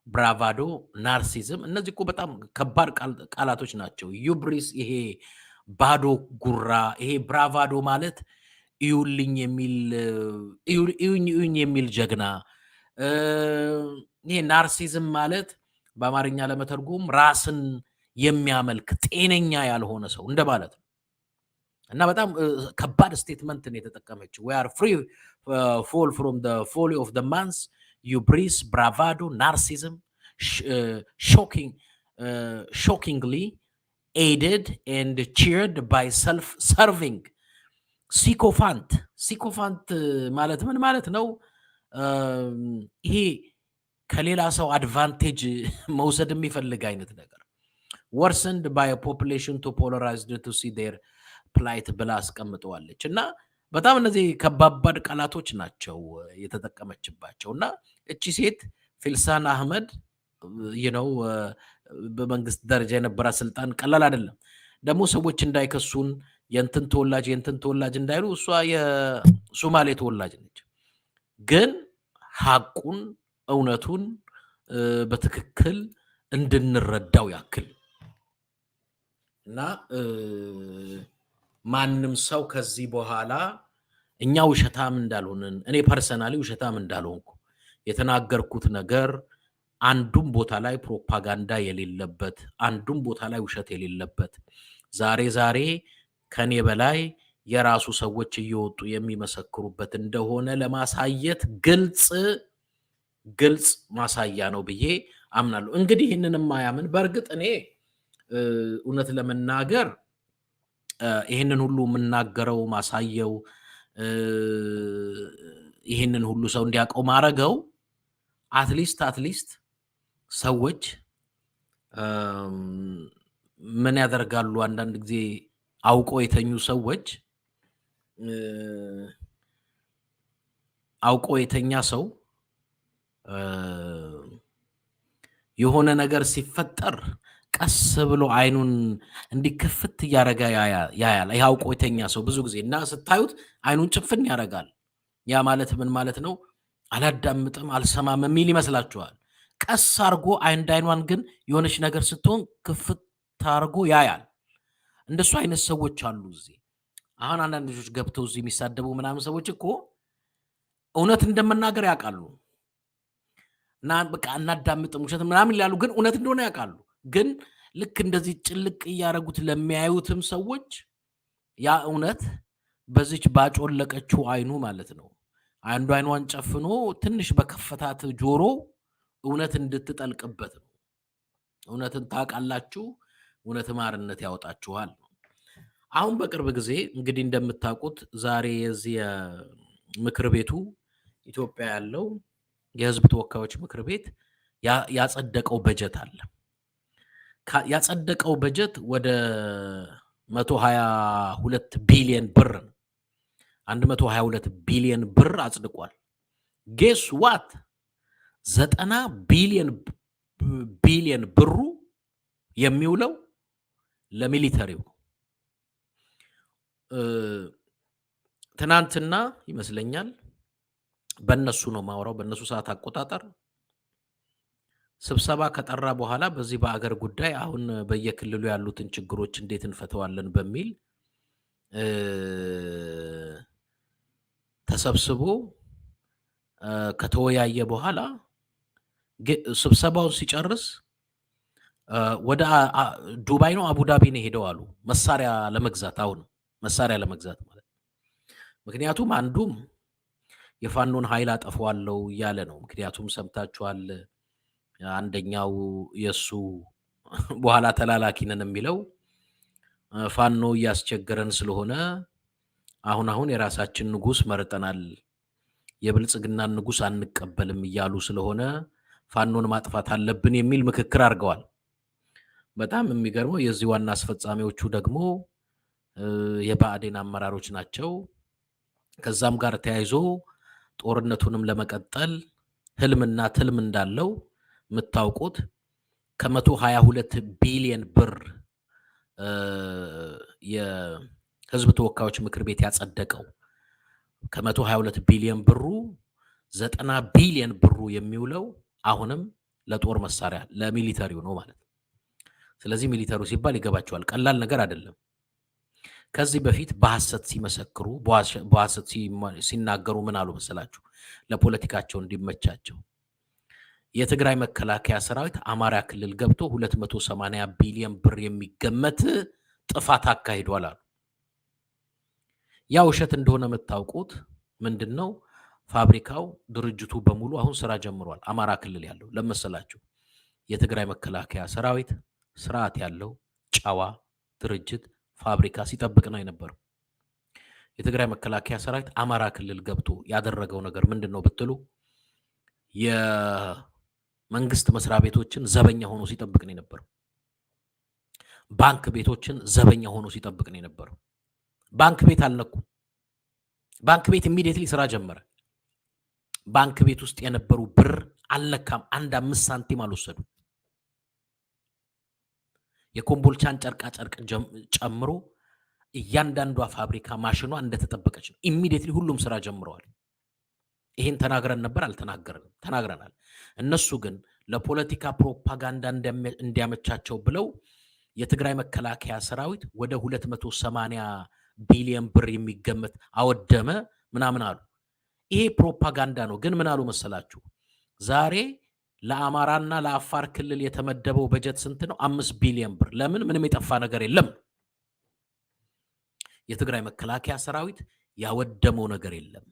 A: bravado, narcissism። እነዚህ እኮ በጣም ከባድ ቃላቶች ናቸው። ዩብሪስ ይሄ ባዶ ጉራ፣ ይሄ ብራቫዶ ማለት እዩልኝ የሚል ጀግና፣ ይሄ ናርሲዝም ማለት በአማርኛ ለመተርጎም ራስን የሚያመልክ ጤነኛ ያልሆነ ሰው እንደማለት ነው። እና በጣም ከባድ ስቴትመንት ነው የተጠቀመችው። we are free fall from the folly of the man's hubris, bravado, narcissism, shockingly aided and cheered by self-serving sycophant ማለት ምን ማለት ነው? ይሄ ከሌላ ሰው አድቫንቴጅ መውሰድ የሚፈልግ አይነት ነገር። worsened by a population too polarized to see their ፕላይት ብላ አስቀምጠዋለች እና በጣም እነዚህ ከባባድ ቃላቶች ናቸው የተጠቀመችባቸውና እቺ ሴት ፊልሳን አህመድ በመንግስት ደረጃ የነበረ ስልጣን ቀላል አይደለም። ደግሞ ሰዎች እንዳይከሱን የእንትን ተወላጅ እንዳይሉ እሷ የሶማሌ ተወላጅ ነች። ግን ሐቁን እውነቱን በትክክል እንድንረዳው ያክል እና ማንም ሰው ከዚህ በኋላ እኛ ውሸታም እንዳልሆንን እኔ ፐርሰናሊ ውሸታም እንዳልሆንኩ የተናገርኩት ነገር አንዱም ቦታ ላይ ፕሮፓጋንዳ የሌለበት አንዱም ቦታ ላይ ውሸት የሌለበት ዛሬ ከኔ በላይ የራሱ ሰዎች እየወጡ የሚመሰክሩበት እንደሆነ ለማሳየት ግልጽ ማሳያ ነው ብዬ አምናለሁ። እንግዲህ ይህንን ማያምን በእርግጥ እኔ እውነት ለመናገር ይህንን ሁሉ የምናገረው ማሳየው ይህንን ሁሉ ሰው እንዲያውቀው ማረገው አትሊስት ሰዎች ምን ያደርጋሉ? አንዳንድ ጊዜ አውቀው የተኙ ሰዎች አውቀው የተኛ ሰው የሆነ ነገር ሲፈጠር ቀስ ብሎ አይኑን እንዲከፍት ያረጋ ያያል። ይሄ አውቀው የተኛ ሰው ብዙ ጊዜ እና ስታዩት አይኑን ጭፍን ያረጋል። ያ ማለት ምን ማለት ነው? አላዳምጥም አልሰማም የሚል ይመስላችኋል። ቀስ አርጎ አይኗን ግን የሆነች ነገር ስትሆን ክፍት አርጎ ያያል። እንደሱ አይነት ሰዎች አሉ እዚህ። አሁን አንዳንድ ልጆች ገብተው እዚህ የሚሳደቡ ምናምን ሰዎች እኮ እውነት እንደመናገር ያውቃሉ እና በቃ እናዳምጥም ውሸት ምናምን ይላሉ፣ ግን እውነት እንደሆነ ያውቃሉ። ግን ልክ እንደዚህ ጭልቅ እያረጉት ለሚያዩትም ሰዎች ያ እውነት በዚች ባጮለቀችው አይኑ ማለት ነው አይኗን ጨፍኖ ትንሽ በከፈታት ጆሮ እውነት እንድትጠልቅበት ነው። እውነትን ታውቃላችሁ፣ እውነት ማንነት ያወጣችኋል። አሁን በቅርብ ጊዜ እንግዲህ እንደምታውቁት ዛሬ የዚህ ምክር ቤቱ ኢትዮጵያ ያለው የህዝብ ተወካዮች ምክር ቤት ያጸደቀው በጀት አለ። ያጸደቀው በጀት ወደ 122 ቢሊዮን ብር ነው። 122 ቢሊዮን ብር አጽድቋል። ጌስ ዋት 90 ቢሊዮን ብሩ የሚውለው ለሚሊተሪው ነው። ትናንትና ይመስለኛል በእነሱ ነው ማውራው፣ በእነሱ ሰዓት አቆጣጠር ስብሰባ ከጠራ በኋላ በዚህ በአገር ጉዳይ አሁን በየክልሉ ያሉትን ችግሮች እንዴት እንፈተዋለን በሚል ተሰብስቦ ከተወያየ በኋላ ስብሰባውን ሲጨርስ ወደ ዱባይ ነው አቡዳቢ ነው ሄደው አሉ መሳሪያ ለመግዛት። አሁን መሳሪያ ለመግዛት ማለት ምክንያቱም አንዱም የፋኖን ኃይል አጠፋዋለሁ እያለ ነው። ምክንያቱም ሰምታችኋል፣ አንደኛው የሱ በኋላ ተላላኪ ነን የሚለው ፋኖ እያስቸገረን ስለሆነ አሁን የራሳችን ንጉስ መርጠናል፣ የብልጽግናን ንጉስ አንቀበልም እያሉ ስለሆነ ፋኖን ማጥፋት አለብን የሚል ምክክር አድርገዋል። በጣም የሚገርመው የዚህ ዋና አስፈጻሚዎቹ ደግሞ የባዕዴን አመራሮች ናቸው። ከዛም ጋር ተያይዞ ጦርነቱንም ለመቀጠል ህልምና ትልም እንዳለው የምታውቁት ከ122 ቢሊዮን ብር የህዝብ ተወካዮች ምክር ቤት ያጸደቀው ከ122 ቢሊዮን ብሩ 90 ቢሊዮን ብሩ የሚውለው አሁንም ለጦር መሳሪያ ለሚሊተሪው ነው ማለት ነው። ስለዚህ ሚሊተሪው ሲባል ይገባቸዋል፣ ቀላል ነገር አይደለም። ከዚህ በፊት በሐሰት ሲመሰክሩ በሐሰት ሲናገሩ ምን አሉ መሰላችሁ? ለፖለቲካቸው እንዲመቻቸው የትግራይ መከላከያ ሰራዊት አማራ ክልል ገብቶ 280 ቢሊዮን ብር የሚገመት ጥፋት አካሂዷል አሉ። ያ ውሸት እንደሆነ የምታውቁት ምንድነው? ፋብሪካው ድርጅቱ በሙሉ አሁን ስራ ጀምሯል። አማራ ክልል ያለው ለመሰላችሁ የትግራይ መከላከያ ሰራዊት ስርዓት ያለው ጨዋ ድርጅት ፋብሪካ ሲጠብቅ ነው የነበረው። የትግራይ መከላከያ ሰራዊት አማራ ክልል ገብቶ ያደረገው ነገር ምንድነው ብትሉ የመንግስት መስሪያ ቤቶችን ዘበኛ ሆኖ ሲጠብቅ ነው የነበረው። ባንክ ቤቶችን ዘበኛ ሆኖ ሲጠብቅ ነው የነበረው። ባንክ ቤት አልነኩ። ባንክ ቤት ኢሚዲየትሊ ስራ ጀመረ። ባንክ ቤት ውስጥ የነበሩ ብር አልነካም። አንድ 5 ሳንቲም አልወሰዱ። የኮምቦልቻን ጨርቃ ጨርቅ ጨምሮ እያንዳንዷ ፋብሪካ ማሽኗ እንደተጠበቀች ነው። ኢሚዲየትሊ ሁሉም ስራ ጀምረዋል። ይሄን ተናግረን ነበር አልተናገረንም? ተናግረናል። እነሱ ግን ለፖለቲካ ፕሮፓጋንዳ እንዲያመቻቸው ብለው የትግራይ መከላከያ ሰራዊት ወደ 280 ቢሊዮን ብር የሚገመት አወደመ ምናምን አሉ። ይሄ ፕሮፓጋንዳ ነው። ግን ምን አሉ መሰላችሁ? ዛሬ ለአማራና ለአፋር ክልል የተመደበው በጀት ስንት ነው? 5 ቢሊዮን ብር። ለምን? ምንም የጠፋ ነገር የለም። የትግራይ መከላከያ ሰራዊት ያወደመው ነገር የለም።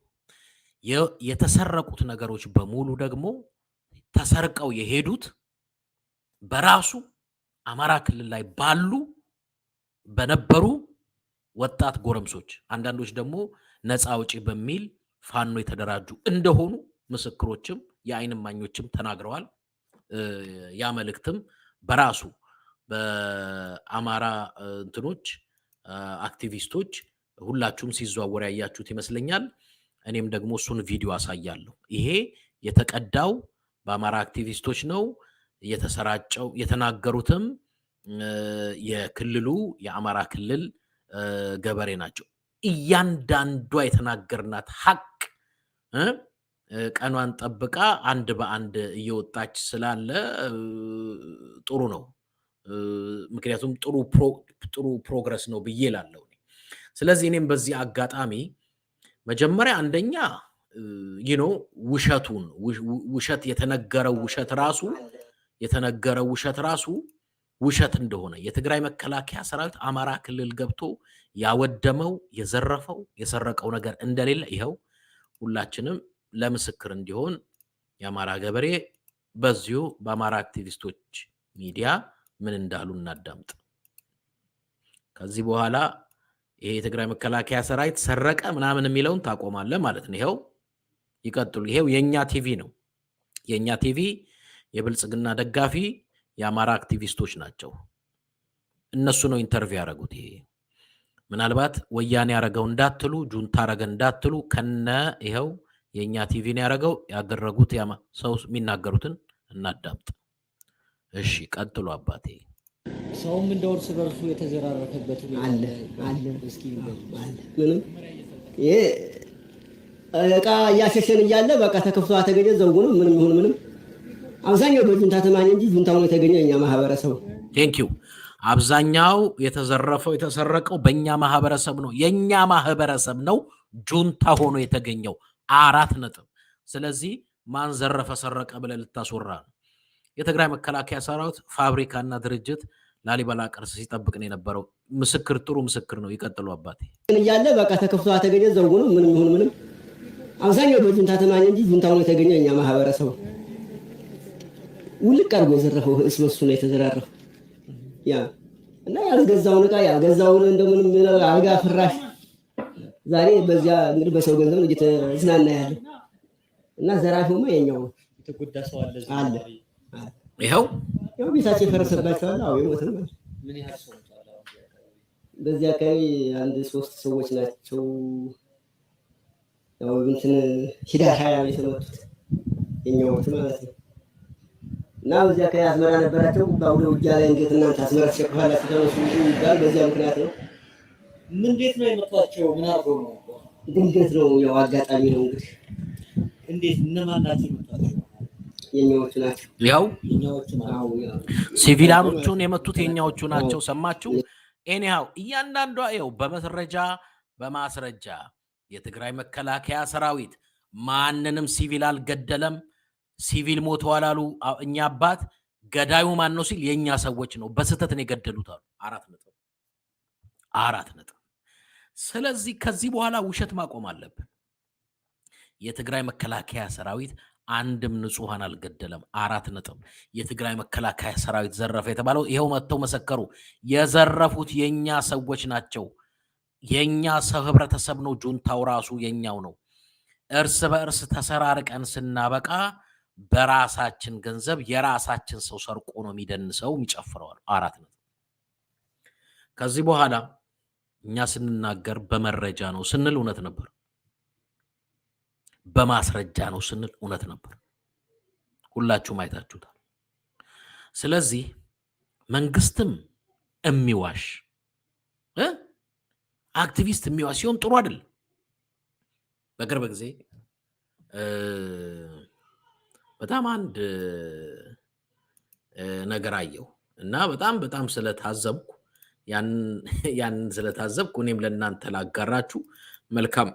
A: የተሰረቁት ነገሮች በሙሉ ደግሞ ተሰርቀው የሄዱት በራሱ አማራ ክልል ላይ በነበሩ ወጣት ጎረምሶች፣ አንዳንዶች ደግሞ ነፃ አውጪ በሚል ፋኖ የተደራጁ እንደሆኑ ምስክሮችም የአይን እማኞችም ተናግረዋል። ያ መልእክትም በራሱ በአማራ እንትኖች አክቲቪስቶች ሁላችሁም ሲዘዋወር ያያችሁት ይመስለኛል። እኔም ደግሞ እሱን ቪዲዮ አሳያለሁ። ይሄ የተቀዳው በአማራ አክቲቪስቶች ነው የተሰራጨው። የተናገሩትም የክልሉ የአማራ ክልል ገበሬ ናቸው። እያንዳንዷ የተናገርናት ሀቅ ቀኗን ጠብቃ አንድ በአንድ እየወጣች ስላለ ጥሩ ነው። ምክንያቱም ጥሩ ፕሮግረስ ነው ብዬ እላለሁ። ስለዚህ እኔም በዚህ አጋጣሚ መጀመሪያ አንደኛ ውሸት የተነገረው ውሸት ራሱ ውሸት እንደሆነ የትግራይ መከላከያ ሰራዊት አማራ ክልል ገብቶ ያወደመው የዘረፈው የሰረቀው ነገር እንደሌለ ይኸው ሁላችንም ለምስክር እንዲሆን የአማራ ገበሬ በዚሁ በአማራ አክቲቪስቶች ሚዲያ ምን እንዳሉ እናዳምጥ። ከዚህ በኋላ ይሄ የትግራይ መከላከያ ሰራዊት ሰረቀ ምናምን የሚለውን ታቆማለህ ማለት ነው። ይኸው ይቀጥሉ። ይሄው የኛ ቲቪ ነው። የኛ ቲቪ የብልጽግና ደጋፊ የአማራ አክቲቪስቶች ናቸው። እነሱ ነው ኢንተርቪው ያደረጉት። ይሄ ምናልባት ወያኔ ያረገው እንዳትሉ፣ ጁንታ ያረገ እንዳትሉ ከነ ይኸው የኛ ቲቪ ነው ያደረጉት ሰው የሚናገሩትን እናዳምጥ። እሺ ቀጥሉ አባቴ።
D: ሰውም እንደ እርስ በርሱ የተዘራረፈበት
E: አለ እስኪ ምንም ይሄ እቃ እያሸሸን እያለ በቃ ተከፍቶ ተገኘ ዘውጉ ነው። ምንም ይሁን ምንም አብዛኛው በጁንታ ተማኝ እንጂ ጁንታው ነው የተገኘው እኛ ማህበረሰብ።
A: ቴንክ ዩ። አብዛኛው የተዘረፈው የተሰረቀው በእኛ ማህበረሰብ ነው። የኛ ማህበረሰብ ነው ጁንታ ሆኖ የተገኘው 4 ነጥብ። ስለዚህ ማን ዘረፈ ሰረቀ ብለህ ልታስወራ ነው? የትግራይ መከላከያ ሰራዊት ፋብሪካና ድርጅት ላሊበላ ቅርስ ሲጠብቅ ነው የነበረው። ምስክር ጥሩ ምስክር ነው። ይቀጥሉ አባቴ።
E: እያለ በቃ ተከፍቶ ተገኘ ዘውጉ ነው። ምንም ይሁን ምንም አብዛኛው በጁንታ ተማኝ እንጂ ጁንታው ነው የተገኘው እኛ ማህበረሰብ። ውልቅ አድርጎ የዘረፈው እሱ ነው የተዘራረፈው። ያ እና ያልገዛውን እቃ ያልገዛውን እንደምንም አልጋ ፍራሽ ዛሬ በዚያ እንግዲህ በሰው ገንዘብ ነው እየተዝናና ያለ እና ዘራፊውማ የኛው ነው።
D: የተጎዳ ሰው
E: አለ።
A: ይኸው
E: ቤታቸው የፈረሰባቸው አለ። አዎ የሞተ ነው።
D: ምን ያህል ሰው
E: በዚህ አካባቢ 1-3 ሰዎች ናቸው። ያው እንትን ሂዳር 20 የተመቱት የኛው ማለት ነው። እና በዚህ አካባቢ አዝመራ ነበራቸው። ባውሎ ውጊያ ላይ እንዴት እናንተ አዝመራ ተሸክፋላችሁ ተነሱ ይባል። በዚያ ምክንያት ነው።
D: ምን እንዴት ነው የመጣቸው? ምን አድርገው ነው?
E: ድንገት ነው። ያው አጋጣሚ ነው እንግዲህ።
D: እንዴት እነማን ናቸው የመጣቸው?
E: የኛዎቹ ናቸው።
A: ያው
D: የኛዎቹ ናቸው።
A: ሲቪላኖቹን የመቱት የኛዎቹ ናቸው። ሰማችሁ? ኤኒሃው እያንዳንዷ ይኸው በመረጃ በማስረጃ የትግራይ መከላከያ ሰራዊት ማንንም ሲቪል አልገደለም። ሲቪል ሞተዋል አሉ እኛ አባት። ገዳዩ ማን ነው ሲል የኛ ሰዎች ነው በስህተት ነው የገደሉት አሉ። 4 ነጥብ። ስለዚህ ከዚህ በኋላ ውሸት ማቆም አለብን። የትግራይ መከላከያ ሰራዊት አንድም ንጹሃን አልገደለም። 4 ነጥብ። የትግራይ መከላከያ ሰራዊት ዘረፈ የተባለው ይሄው መጥተው መሰከሩ። የዘረፉት የኛ ሰዎች ናቸው። የኛ ሰው ህብረተሰብ ነው። ጁንታው ራሱ የኛው ነው። እርስ በእርስ ተሰራርቀን ስናበቃ በራሳችን ገንዘብ የራሳችን ሰው ሰርቆ ነው የሚደንሰው የሚጨፍረው። 4 ነጥብ። ከዚህ በኋላ እኛ ስንናገር በመረጃ ነው ስንል እውነት ነበር። በማስረጃ ነው ስንል እውነት ነበር። ሁላችሁም አይታችሁታል። ስለዚህ መንግስትም የሚዋሽ አክቲቪስት የሚዋሽ ሲሆን ጥሩ አይደል። በቅርብ ጊዜ በጣም አንድ ነገር አየሁ እና በጣም ስለታዘብኩ ያን ስለታዘብኩ እኔም ለእናንተ ላጋራችሁ መልካም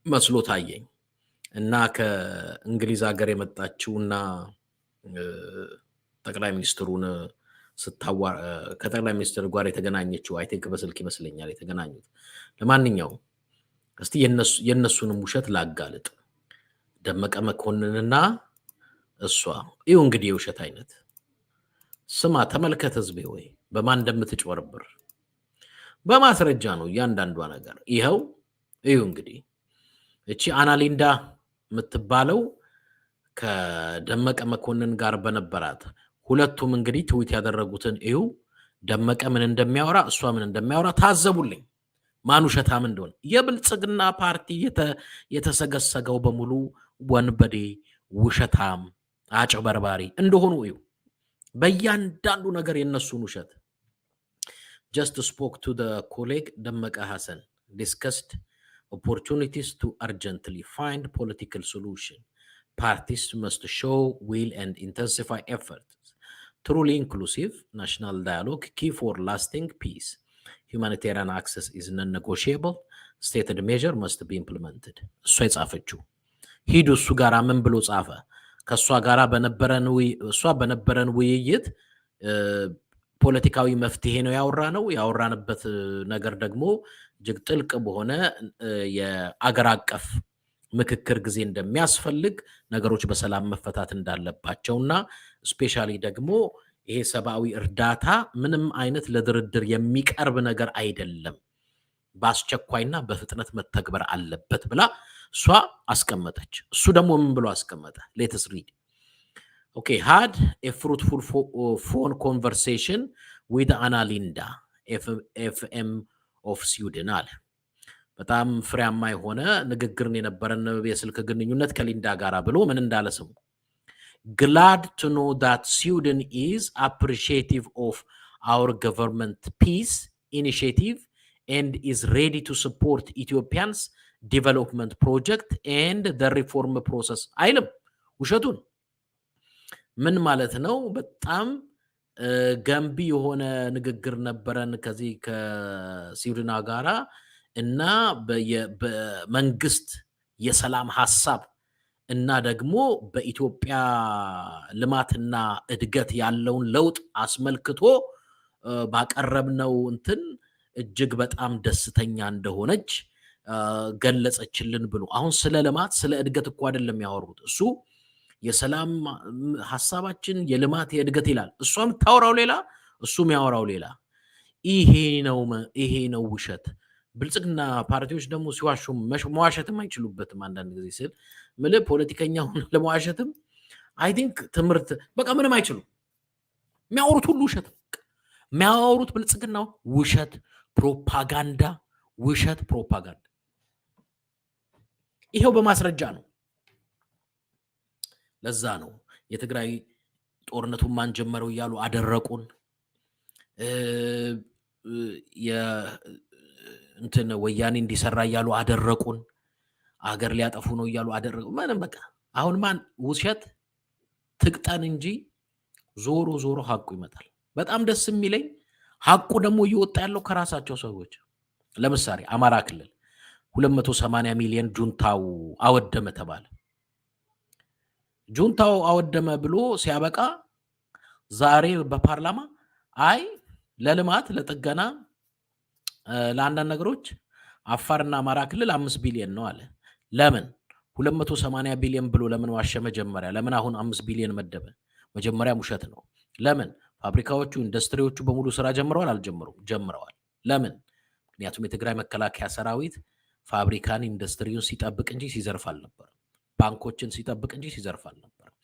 A: መስሎ ታየኝ እና ከእንግሊዝ ሀገር የመጣችውና ጠቅላይ ሚኒስትሩን ከጠቅላይ ሚኒስትር ጋር የተገናኘችው አይ ቲንክ በስልክ ይመስለኛል የተገናኙት። ለማንኛውም እስቲ የነሱንም ውሸት ላጋልጥ። ደመቀ መኮንንና እሷ ይሁ እንግዲህ የውሸት አይነት ስማ፣ ተመልከት ህዝቤ ወይ በማን እንደምትጭበረብር በማስረጃ ነው እያንዳንዷ ነገር። ይኸው ይሁ እንግዲህ እቺ አናሊንዳ የምትባለው ከደመቀ መኮንን ጋር በነበራት ሁለቱም እንግዲህ ትዊት ያደረጉትን እዩ። ደመቀ ምን እንደሚያወራ እሷ ምን እንደሚያወራ ታዘቡልኝ፣ ማን ውሸታም እንደሆነ። የብልጽግና ፓርቲ የተሰገሰገው በሙሉ ወንበዴ፣ ውሸታም፣ አጭበርባሪ እንደሆኑ እዩ። በእያንዳንዱ ነገር የነሱን ውሸት። just spoke to the colleague Dammaka Hassan, discussed opportunities to urgently find political solution. Parties must show will and intensify efforts. Truly inclusive national dialogue, key for lasting peace. Humanitarian access is non-negotiable. Stated measure must be implemented. እሷ የጻፈችው ሂዱ እሱ ጋራ ምን ብሎ ጻፈ? ከእሷ ጋራ በነበረን ውይይት ፖለቲካዊ መፍትሄ ነው ያወራንበት ነገር ደግሞ እጅግ ጥልቅ በሆነ የአገር አቀፍ ምክክር ጊዜ እንደሚያስፈልግ፣ ነገሮች በሰላም መፈታት እንዳለባቸውና ስፔሻሊ ደግሞ ይሄ ሰብአዊ እርዳታ ምንም አይነት ለድርድር የሚቀርብ ነገር አይደለም፣ በአስቸኳይና በፍጥነት መተግበር አለበት ብላ እሷ አስቀመጠች። እሱ ደግሞ ምን ብሎ አስቀመጠ? ሌትስ ሪድ። Okay, had a fruitful phone conversation with Anna Linda, FM of Sweden. በጣም ፍሬያማ የሆነ ንግግርን የነበረን የስልክ ግንኙነት ከሊንዳ ጋር ብሎ ምን እንዳለ ስሙ። Glad to know that Sweden is appreciative of our government peace initiative and is ready to support Ethiopians development project and the reform process. አይልም፣ ውሸቱን። ምን ማለት ነው? በጣም ገንቢ የሆነ ንግግር ነበረን ከዚህ ከስዊድን ጋራ እና በመንግስት የሰላም ሐሳብ እና ደግሞ በኢትዮጵያ ልማትና እድገት ያለውን ለውጥ አስመልክቶ ባቀረብነው እንትን እጅግ በጣም ደስተኛ እንደሆነች ገለጸችልን ብሎ። አሁን ስለ ልማት ስለ እድገት እኮ አይደለም ያወሩት። እሱ የሰላም ሐሳባችን የልማት የእድገት ይላል። እሷም ታወራው ሌላ፣ እሱም ያወራው ሌላ። ይሄ ነው ውሸት። ብልጽግና ፓርቲዎች ደግሞ ሲዋሹ መዋሸትም አይችሉበትም። አንዳንድ ጊዜ ስል ምልህ ፖለቲከኛውን ለመዋሸትም አይ ቲንክ ትምህርት በቃ ምንም አይችሉም። የሚያወሩት ሁሉ ውሸት፣ የሚያወሩት ብልጽግናው ውሸት፣ ፕሮፓጋንዳ፣ ውሸት፣ ፕሮፓጋንዳ። ይሄው በማስረጃ ነው። ለዛ ነው የትግራይ ጦርነቱን ማን ጀመረው እያሉ አደረቁን። እንትን ወያኔ እንዲሰራ እያሉ አደረቁን። አገር ሊያጠፉ ነው እያሉ አደረቁ። ምንም በቃ አሁን ማን ውሸት ትቅጠን እንጂ ዞሮ ዞሮ ሀቁ ይመጣል። በጣም ደስ የሚለኝ ሀቁ ደግሞ እየወጣ ያለው ከራሳቸው ሰዎች። ለምሳሌ አማራ ክልል 280 ሚሊዮን ጁንታው አወደመ ተባለ። ጁንታው አወደመ ብሎ ሲያበቃ ዛሬ በፓርላማ አይ ለልማት ለጥገና ለአንዳንድ ነገሮች አፋርና አማራ ክልል 5 ቢሊዮን ነው አለ። ለምን 280 ቢሊዮን ብሎ ለምን ዋሸ? መጀመሪያ ለምን አሁን 5 ቢሊዮን መደበ? መጀመሪያ ውሸት ነው። ለምን ፋብሪካዎቹ ኢንዱስትሪዎቹ በሙሉ ስራ ጀምረዋል? አልጀመሩም? ጀምረዋል። ለምን? ምክንያቱም የትግራይ መከላከያ ሰራዊት ፋብሪካን ኢንዱስትሪውን ሲጠብቅ እንጂ ሲዘርፍ አልነበረም። ባንኮችን ሲጠብቅ እንጂ ሲዘርፍ አልነበረም።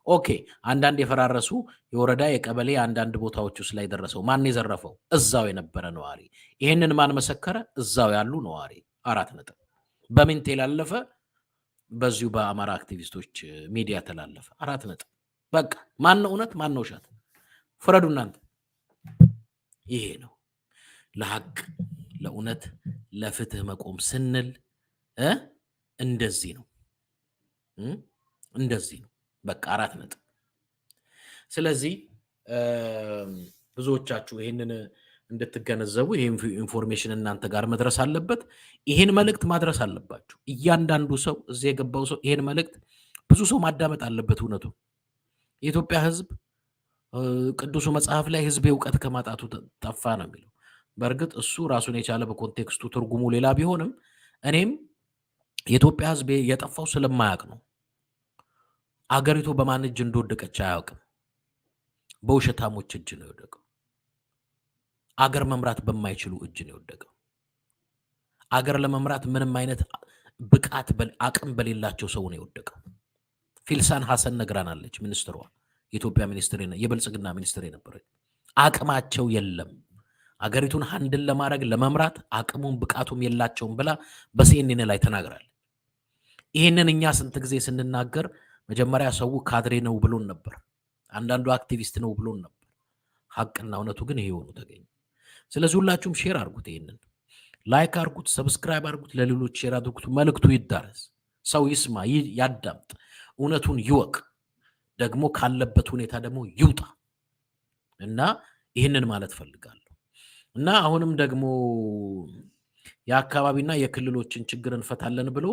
A: ኦኬ አንዳንድ የፈራረሱ የወረዳ የቀበሌ አንዳንድ ቦታዎች ውስጥ ላይ ደረሰው ማን የዘረፈው? እዛው የነበረ ነዋሪ። ይሄንን ማን መሰከረ? እዛው ያሉ ነዋሪ። 4 ነጥብ። በምን ተላለፈ? በዚሁ በአማራ አክቲቪስቶች ሚዲያ ተላለፈ። 4 ነጥብ። በቃ ማን ነው እውነት ማን ነው ውሸት? ፍረዱ እናንተ። ይሄ ነው ለሐቅ ለእውነት ለፍትህ መቆም ስንል እንደዚህ ነው እንደዚህ ነው። በቃ 4 ነጥብ። ስለዚህ ብዙዎቻችሁ ይሄንን እንድትገነዘቡ ይሄ ኢንፎርሜሽን እናንተ ጋር መድረስ አለበት። ይሄን መልእክት ማድረስ አለባችሁ። እያንዳንዱ ሰው እዚህ የገባው ሰው ይሄን መልእክት ብዙ ሰው ማዳመጥ አለበት። እውነቱ የኢትዮጵያ ሕዝብ ቅዱሱ መጽሐፍ ላይ ሕዝብ ዕውቀት ከማጣቱ ጠፋ ነው የሚለው። በእርግጥ እሱ ራሱን የቻለ በኮንቴክስቱ ትርጉሙ ሌላ ቢሆንም እኔም የኢትዮጵያ ሕዝብ የጠፋው ስለማያውቅ ነው። አገሪቱ በማን እጅ እንደወደቀች አያውቅም። በውሸታሞች እጅ ነው የወደቀው። አገር መምራት በማይችሉ እጅ ነው የወደቀው። አገር ለመምራት ምንም አይነት ብቃት አቅም በሌላቸው ሰው ነው የወደቀው። ፊልሳን ሐሰን ነግራናለች። ሚኒስትሯ የኢትዮጵያ ሚኒስትር የብልጽግና ሚኒስትር የነበረች አቅማቸው የለም አገሪቱን ሃንድል ለማድረግ ለመምራት አቅሙም ብቃቱም የላቸውም ብላ በሲኤንኤን ላይ ተናግራለች። ይሄንን እኛ ስንት ጊዜ ስንናገር መጀመሪያ ሰው ካድሬ ነው ብሎን ነበር። አንዳንዱ አክቲቪስት ነው ብሎን ነበር። ሐቅና እውነቱ ግን ይሄ ሆኖ ተገኘ። ስለዚህ ሁላችሁም ሼር አድርጉት፣ ይሄንን ላይክ አድርጉት፣ ሰብስክራይብ አድርጉት፣ ለሌሎች ሼር አድርጉት። መልእክቱ ይዳረስ፣ ሰው ይስማ፣ ያዳምጥ፣ እውነቱን ይወቅ፣ ደግሞ ካለበት ሁኔታ ደግሞ ይውጣ እና ይህንን ማለት ፈልጋለሁ። እና አሁንም ደግሞ የአካባቢና የክልሎችን ችግር እንፈታለን ብሎ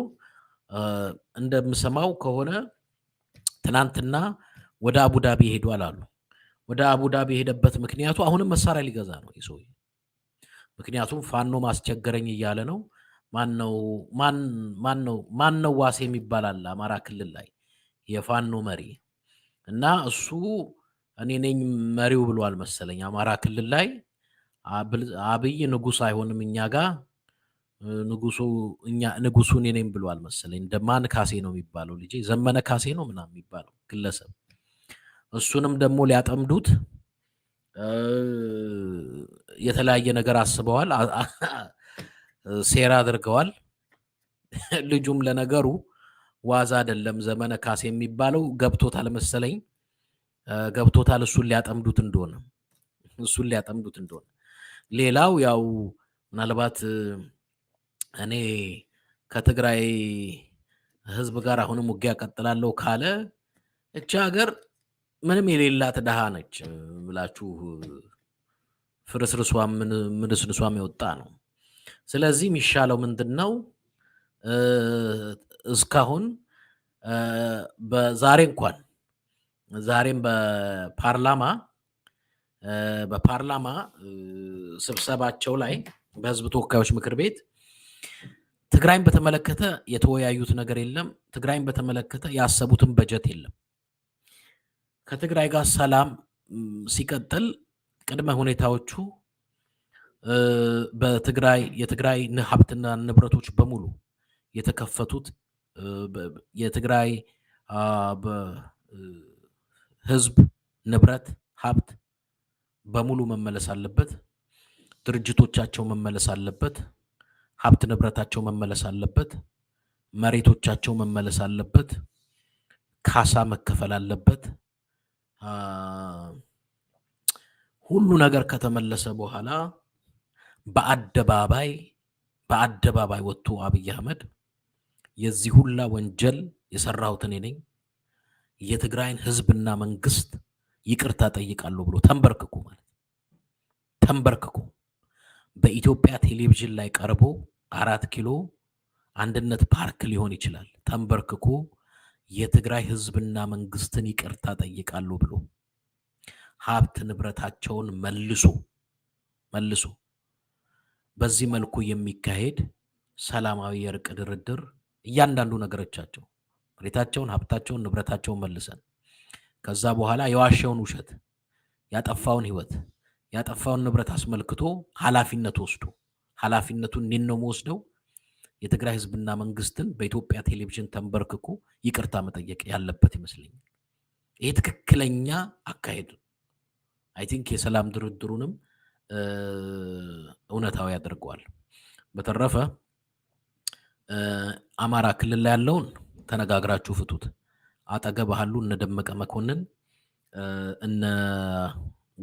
A: እንደምሰማው ከሆነ ትናንትና ወደ አቡዳቢ ሄዷል አሉ። ወደ አቡዳቢ የሄደበት ምክንያቱ አሁንም መሳሪያ ሊገዛ ነው ይሰው። ምክንያቱም ፋኖ ማስቸገረኝ እያለ ነው። ማነው ዋሴ የሚባላል አማራ ክልል ላይ የፋኖ መሪ እና እሱ እኔ ነኝ መሪው ብሏል መሰለኝ አማራ ክልል ላይ። አብይ ንጉስ አይሆንም እኛ ጋር ንጉሱ እኔ ነኝ ብሏል መሰለኝ። እንደማን ካሴ ነው የሚባለው ልጅ ዘመነ ካሴ ነው ምናምን የሚባለው ግለሰብ። እሱንም ደግሞ ሊያጠምዱት የተለያየ ነገር አስበዋል፣ ሴራ አድርገዋል። ልጁም ለነገሩ ዋዛ አይደለም። ዘመነ ካሴ የሚባለው ገብቶታል መሰለኝ፣ ገብቶታል እሱን ሊያጠምዱት እንደሆነ። ሌላው ያው ምናልባት እኔ ከትግራይ ህዝብ ጋር አሁንም ውጊያ ቀጥላለሁ ካለ እቺ ሀገር ምንም የሌላት ድሃ ነች ብላችሁ ፍርስርሷም ምንስንሷም የወጣ ነው። ስለዚህ የሚሻለው ምንድነው? እስካሁን ዛሬም በፓርላማ ስብሰባቸው ላይ በህዝብ ተወካዮች ምክር ቤት ትግራይን በተመለከተ የተወያዩት ነገር የለም። ትግራይን በተመለከተ ያሰቡትን በጀት የለም። ከትግራይ ጋር ሰላም ሲቀጥል ቅድመ ሁኔታዎቹ የትግራይ ሀብትና ንብረቶች በሙሉ የተከፈቱት የትግራይ ህዝብ ንብረት ሀብት በሙሉ መመለስ አለበት። ድርጅቶቻቸው መመለስ አለበት። ሀብት ንብረታቸው መመለስ አለበት። መሬቶቻቸው መመለስ አለበት። ካሳ መከፈል አለበት። ሁሉ ነገር ከተመለሰ በኋላ በአደባባይ ወጥቶ አብይ አህመድ የዚህ ሁላ ወንጀል የሰራሁት እኔ ነኝ፣ የትግራይን ህዝብና መንግስት ይቅርታ ጠይቃለሁ ብሎ ተንበርክኮ በኢትዮጵያ ቴሌቪዥን ላይ ቀርቦ 4 ኪሎ አንድነት ፓርክ ሊሆን ይችላል ተንበርክኮ የትግራይ ህዝብና መንግስትን ይቅርታ ጠይቃለሁ ብሎ ሀብት ንብረታቸውን መልሶ በዚህ መልኩ የሚካሄድ ሰላማዊ የእርቅ ድርድር እያንዳንዱ ነገሮቻቸው መሬታቸውን ሀብታቸውን ንብረታቸውን መልሰን ከዛ በኋላ የዋሸውን ውሸት ያጠፋውን ህይወት ያጠፋውን ንብረት አስመልክቶ ኃላፊነቱን ነው ወስደው የትግራይ ህዝብና መንግስትን በኢትዮጵያ ቴሌቪዥን ተንበርክኮ ይቅርታ መጠየቅ ያለበት ይመስለኛል። ይሄ ትክክለኛ አካሄድ አይ ቲንክ የሰላም ድርድሩንም እውነታው ያደርገዋል። በተረፈ አማራ ክልል ላይ ያለውን ተነጋግራችሁ ፍቱት። አጠገብ አሉ እነ ደመቀ መኮንን እነ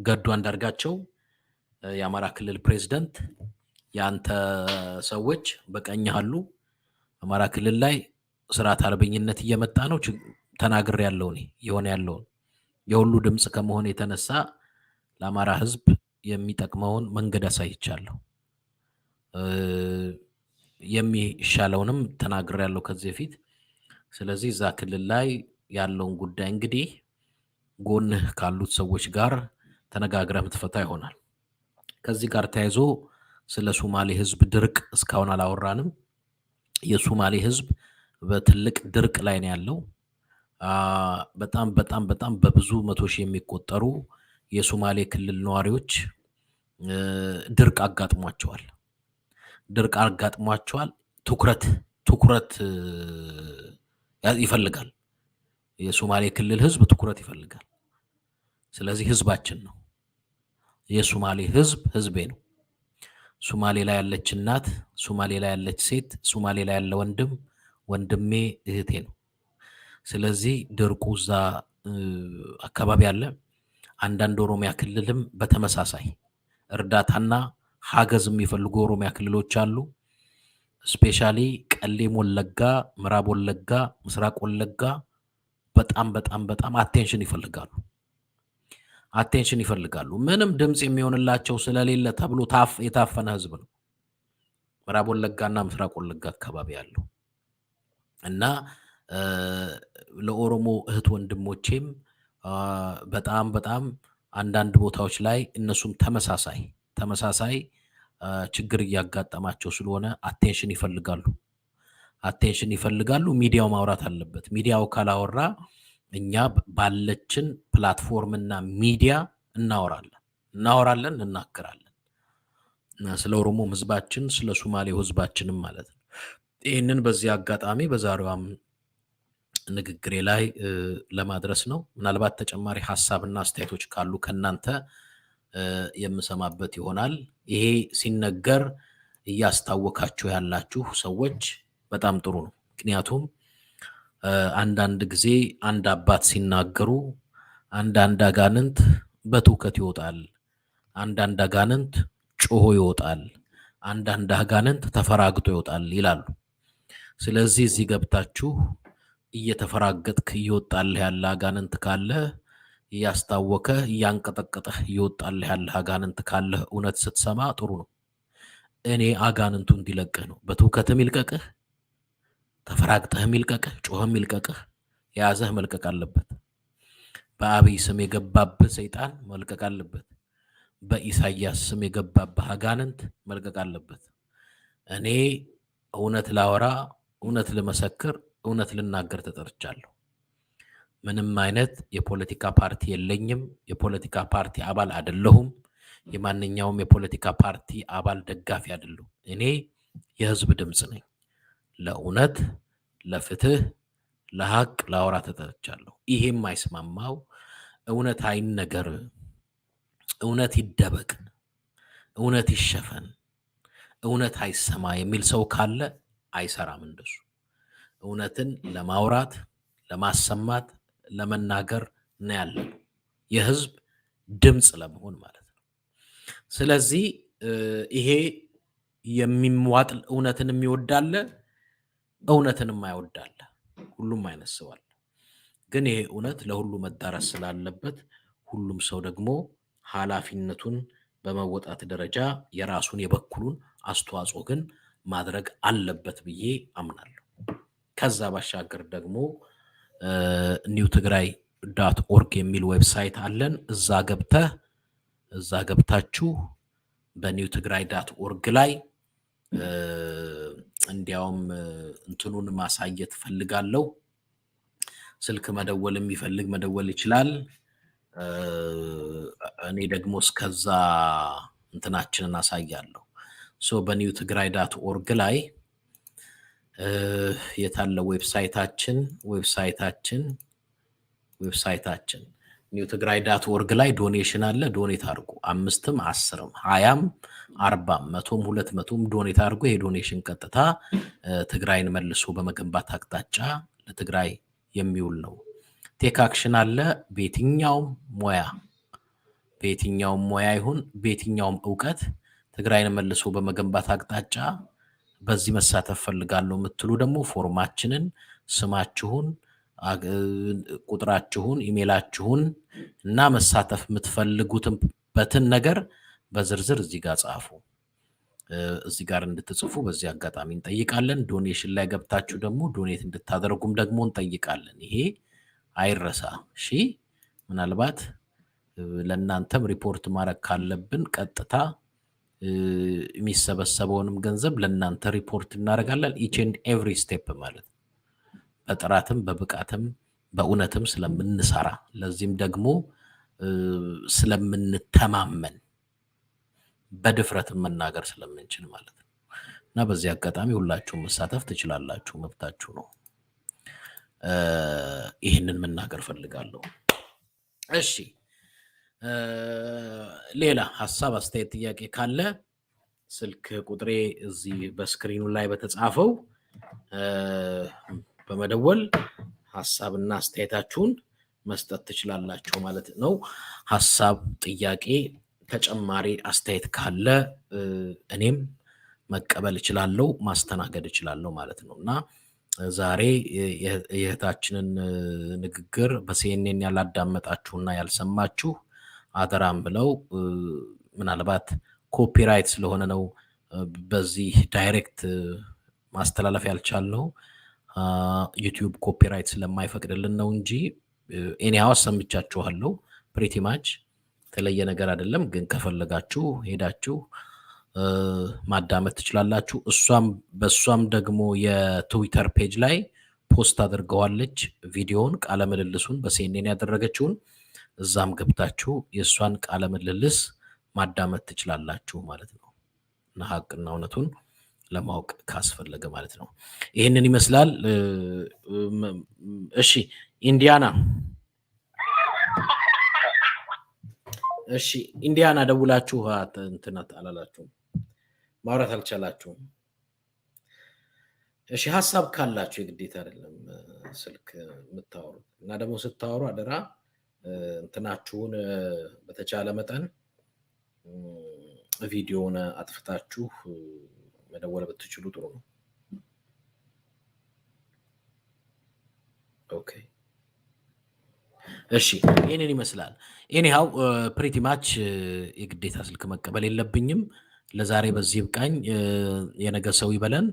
A: ገዱ አንዳርጋቸው የአማራ ክልል ፕሬዝዳንት ያንተ ሰዎች በቀኝ አሉ። አማራ ክልል ላይ ስርዓት አልበኝነት እየመጣ ነው ተናግር ያለው ነው የሆነ ያለው የሁሉ ድምጽ ከመሆን የተነሳ ለአማራ ህዝብ የሚጠቅመውን መንገድ አሳይቻለሁ። የሚሻለውንም ተናግር ያለው ከዚህ በፊት። ስለዚህ እዛ ክልል ላይ ያለውን ጉዳይ እንግዲህ ጎንህ ካሉት ሰዎች ጋር ተነጋግረህ ምትፈታ ይሆናል። ከዚህ ጋር ተያይዞ ስለ ሶማሌ ህዝብ ድርቅ እስካሁን አላወራንም። የሶማሌ ህዝብ በትልቅ ድርቅ ላይ ነው ያለው። በጣም በጣም በጣም በብዙ መቶ ሺህ የሚቆጠሩ የሶማሌ ክልል ነዋሪዎች ድርቅ አጋጥሟቸዋል። ትኩረት ይፈልጋል። የሶማሌ ክልል ህዝብ ትኩረት ይፈልጋል። ስለዚህ ህዝባችን ነው። የሶማሌ ህዝብ ህዝቤ ነው። ሶማሌ ላይ ያለች እናት፣ ሶማሌ ላይ ያለች ሴት፣ ሶማሌ ላይ ያለ ወንድም ወንድሜ እህቴ ነው። ስለዚህ ድርቁ እዛ አካባቢ አለ። አንዳንድ ኦሮሚያ ክልልም በተመሳሳይ እርዳታና ሀገዝ የሚፈልጉ ኦሮሚያ ክልሎች አሉ። ስፔሻሊ ቀሌም ወለጋ፣ ምዕራብ ወለጋ፣ ምስራቅ ወለጋ በጣም በጣም በጣም አቴንሽን ይፈልጋሉ። ምንም ድምጽ የሚሆንላቸው ስለሌለ ተብሎ የታፈነ ህዝብ ነው ምዕራብ ወለጋና ምስራቅ ወለጋ አካባቢ ያለው እና ለኦሮሞ እህት ወንድሞቼም በጣም በጣም አንዳንድ ቦታዎች ላይ እነሱም ተመሳሳይ ችግር እያጋጠማቸው ስለሆነ አቴንሽን ይፈልጋሉ። ሚዲያው ማውራት አለበት። ሚዲያው ካላወራ እኛ ባለችን ፕላትፎርምና ሚዲያ እናወራለን፣ እናገራለን ስለ ኦሮሞ ህዝባችን፣ ስለ ሶማሌው ህዝባችንም ማለት ነው። ይህንን በዚህ አጋጣሚ በዛሬዋም ንግግሬ ላይ ለማድረስ ነው። ምናልባት ተጨማሪ ሐሳብና አስተያየቶች ካሉ ከናንተ የምሰማበት ይሆናል። ይሄ ሲነገር እያስታወካችሁ ያላችሁ ሰዎች በጣም ጥሩ ነው። ምክንያቱም አንዳንድ ጊዜ አንድ አባት ሲናገሩ አንዳንድ አጋንንት በትውከት ይወጣል፣ አንዳንድ አጋንንት ጮሆ ይወጣል፣ አንዳንድ አጋንንት ተፈራግጦ ይወጣል ይላሉ። ስለዚህ እዚህ ገብታችሁ እየተፈራገጥክ እየወጣልህ ያለ አጋንንት ካለ እያስታወከ እያንቀጠቀጠህ እየወጣልህ ያለ አጋንንት ካለ እውነት ስትሰማ ጥሩ ነው። እኔ አጋንንቱ እንዲለቅህ ነው። በትውከትም ይልቀቅህ፣ ተፈራግጠህም ይልቀቅህ፣ ጮህም ይልቀቅህ። የያዘህ መልቀቅ አለበት። በአብይ ስም የገባብህ ሰይጣን መልቀቅ አለበት። በኢሳያስ ስም የገባብህ አጋንንት መልቀቅ አለበት። እኔ እውነት ላወራ፣ እውነት ልመሰክር፣ እውነት ልናገር ተጠርቻለሁ። ምንም አይነት የፖለቲካ ፓርቲ የለኝም። የፖለቲካ ፓርቲ አባል አይደለሁም። የማንኛውም የፖለቲካ ፓርቲ አባል ደጋፊ አይደለሁም። እኔ የህዝብ ድምጽ ነኝ። ለእውነት፣ ለፍትህ፣ ለሀቅ ላወራ ተጠርቻለሁ። ይሄም አይስማማው እውነት አይነገር፣ እውነት ይደበቅ፣ እውነት ይሸፈን፣ እውነት አይሰማ የሚል ሰው ካለ አይሰራም። እንደሱ እውነትን ለማውራት ለማሰማት ለመናገር ነው ያለው የህዝብ ድምጽ ለመሆን ማለት ነው። ስለዚህ ይሄ የሚዋጥ እውነትን የሚወዳለ እውነትን የማይወዳለ ሁሉም አይነት ሰው አለ። ግን ይሄ እውነት ለሁሉ መዳረስ ስላለበት ሁሉም ሰው ደግሞ ኃላፊነቱን በመወጣት ደረጃ የራሱን የበኩሉን አስተዋጽኦ ግን ማድረግ አለበት ብዬ አምናለሁ። ከዛ ባሻገር ደግሞ newtigray.org የሚል ዌብሳይት አለን። እዛ ገብታችሁ በnewtigray.org ላይ እንዲያውም እንትኑን ማሳየት ፈልጋለሁ። ስልክ መደወል የሚፈልግ መደወል ይችላል። እኔ ደግሞ እስከዛ እንትናችንን አሳያለሁ። በnewtigray.org ላይ የታለ ዌብሳይታችን ዌብሳይታችን newtigray.org ላይ ዶኔሽን አለ ዶኔት አድርጉ 5ም 10ም 20ም 40ም 100ም 200ም ዶኔት አድርጉ የዶኔሽን ቀጥታ ትግራይን መልሶ በመገንባት አቅጣጫ ለትግራይ የሚውል ነው ቴክ አክሽን አለ በየትኛውም ሙያ ይሁን በየትኛውም ዕውቀት ትግራይን መልሶ በመገንባት አቅጣጫ በዚህ መሳተፍ ፈልጋለሁ የምትሉ ደግሞ ፎርማችንን ስማችሁን ቁጥራችሁን ኢሜላችሁን እና መሳተፍ የምትፈልጉትን ነገር በዝርዝር እዚህ ጋር ጻፉ እዚህ ጋር እንድትጽፉ በዚህ አጋጣሚ እንጠይቃለን ዶኔሽን ላይ ገብታችሁ ደግሞ ዶኔት እንድታደርጉም ደግሞ እንጠይቃለን ይሄ አይረሳ እሺ ምናልባት ለእናንተም ሪፖርት ማድረግ ካለብን ቀጥታ የሚሰበሰበውንም ገንዘብ ለእናንተ ሪፖርት እናደርጋለን each and every step ማለት በጥራትም በብቃትም በእውነትም ስለምንሰራ ለዚህም ደግሞ ስለምንተማመን በድፍረትም መናገር ስለምንችል ማለት ነው እና በዚህ አጋጣሚ ሁላችሁም መሳተፍ ትችላላችሁ መብታችሁ ነው ይሄንን መናገር ፈልጋለሁ እሺ ሌላ ሐሳብ አስተያየት ጥያቄ ካለ ስልክ ቁጥሬ እዚህ በስክሪኑ ላይ በተጻፈው በመደወል ሐሳብና አስተያየታችሁን መስጠት ትችላላችሁ ማለት ነው ሐሳብ ጥያቄ ተጨማሪ አስተያየት ካለ እኔም መቀበል እችላለሁ ማስተናገድ እችላለሁ ማለት ነውና ዛሬ የእህታችንን ንግግር በሲኤንኤን ያላዳመጣችሁና ያልሰማችሁ አደራም ብለው ምናልባት ኮፒራይት ስለሆነ ነው በዚህ ዳይሬክት ማስተላለፍ ያልቻልነው ዩቲዩብ ኮፒራይት ስለማይፈቅድልን ነው እንጂ ኤኒሃው ሰምቻችኋለሁ ፕሪቲ ማች ተለየ ነገር አይደለም ግን ከፈለጋችሁ ሄዳችሁ ማዳመጥ ትችላላችሁ በሷም ደግሞ የትዊተር ፔጅ ላይ ፖስት አድርገዋለች ቪዲዮውን ቃለ ምልልሱን በሲኤንኤን ያደረገችውን እዛም ገብታችሁ የሷን ቃለ ምልልስ ማዳመጥ ትችላላችሁ ማለት ነው እና ሐቅና እውነቱን ለማወቅ ካስፈለገ ማለት ነው ይሄንን ይመስላል እሺ ኢንዲያና ደውላችሁ እንትናት አላላችሁ ማውራት አልቻላችሁም እሺ ሐሳብ ካላችሁ የግዴታ አይደለም ስልክ የምታወሩት እና ደግሞ ስታወሩ አደራ እንትናችሁን በተቻለ መጠን ቪዲዮውን አጥፍታችሁ መደወል ብትችሉ ጥሩ ነው ኦኬ እሺ ይሄንን ይመስላል ኤኒሃው ፕሪቲ ማች የግዴታ ስልክ መቀበል የለብኝም ለዛሬ በዚህ ብቃኝ የነገ ሰው ይበለን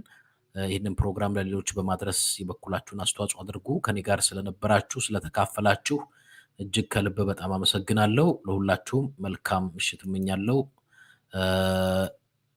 A: ይሄንን ፕሮግራም ለሌሎች በማድረስ ይበኩላችሁን አስተዋጽኦ አድርጉ ከኔ ጋር ስለነበራችሁ ስለተካፈላችሁ እጅግ ከልብ በጣም አመሰግናለሁ ለሁላችሁም መልካም ምሽት እመኛለሁ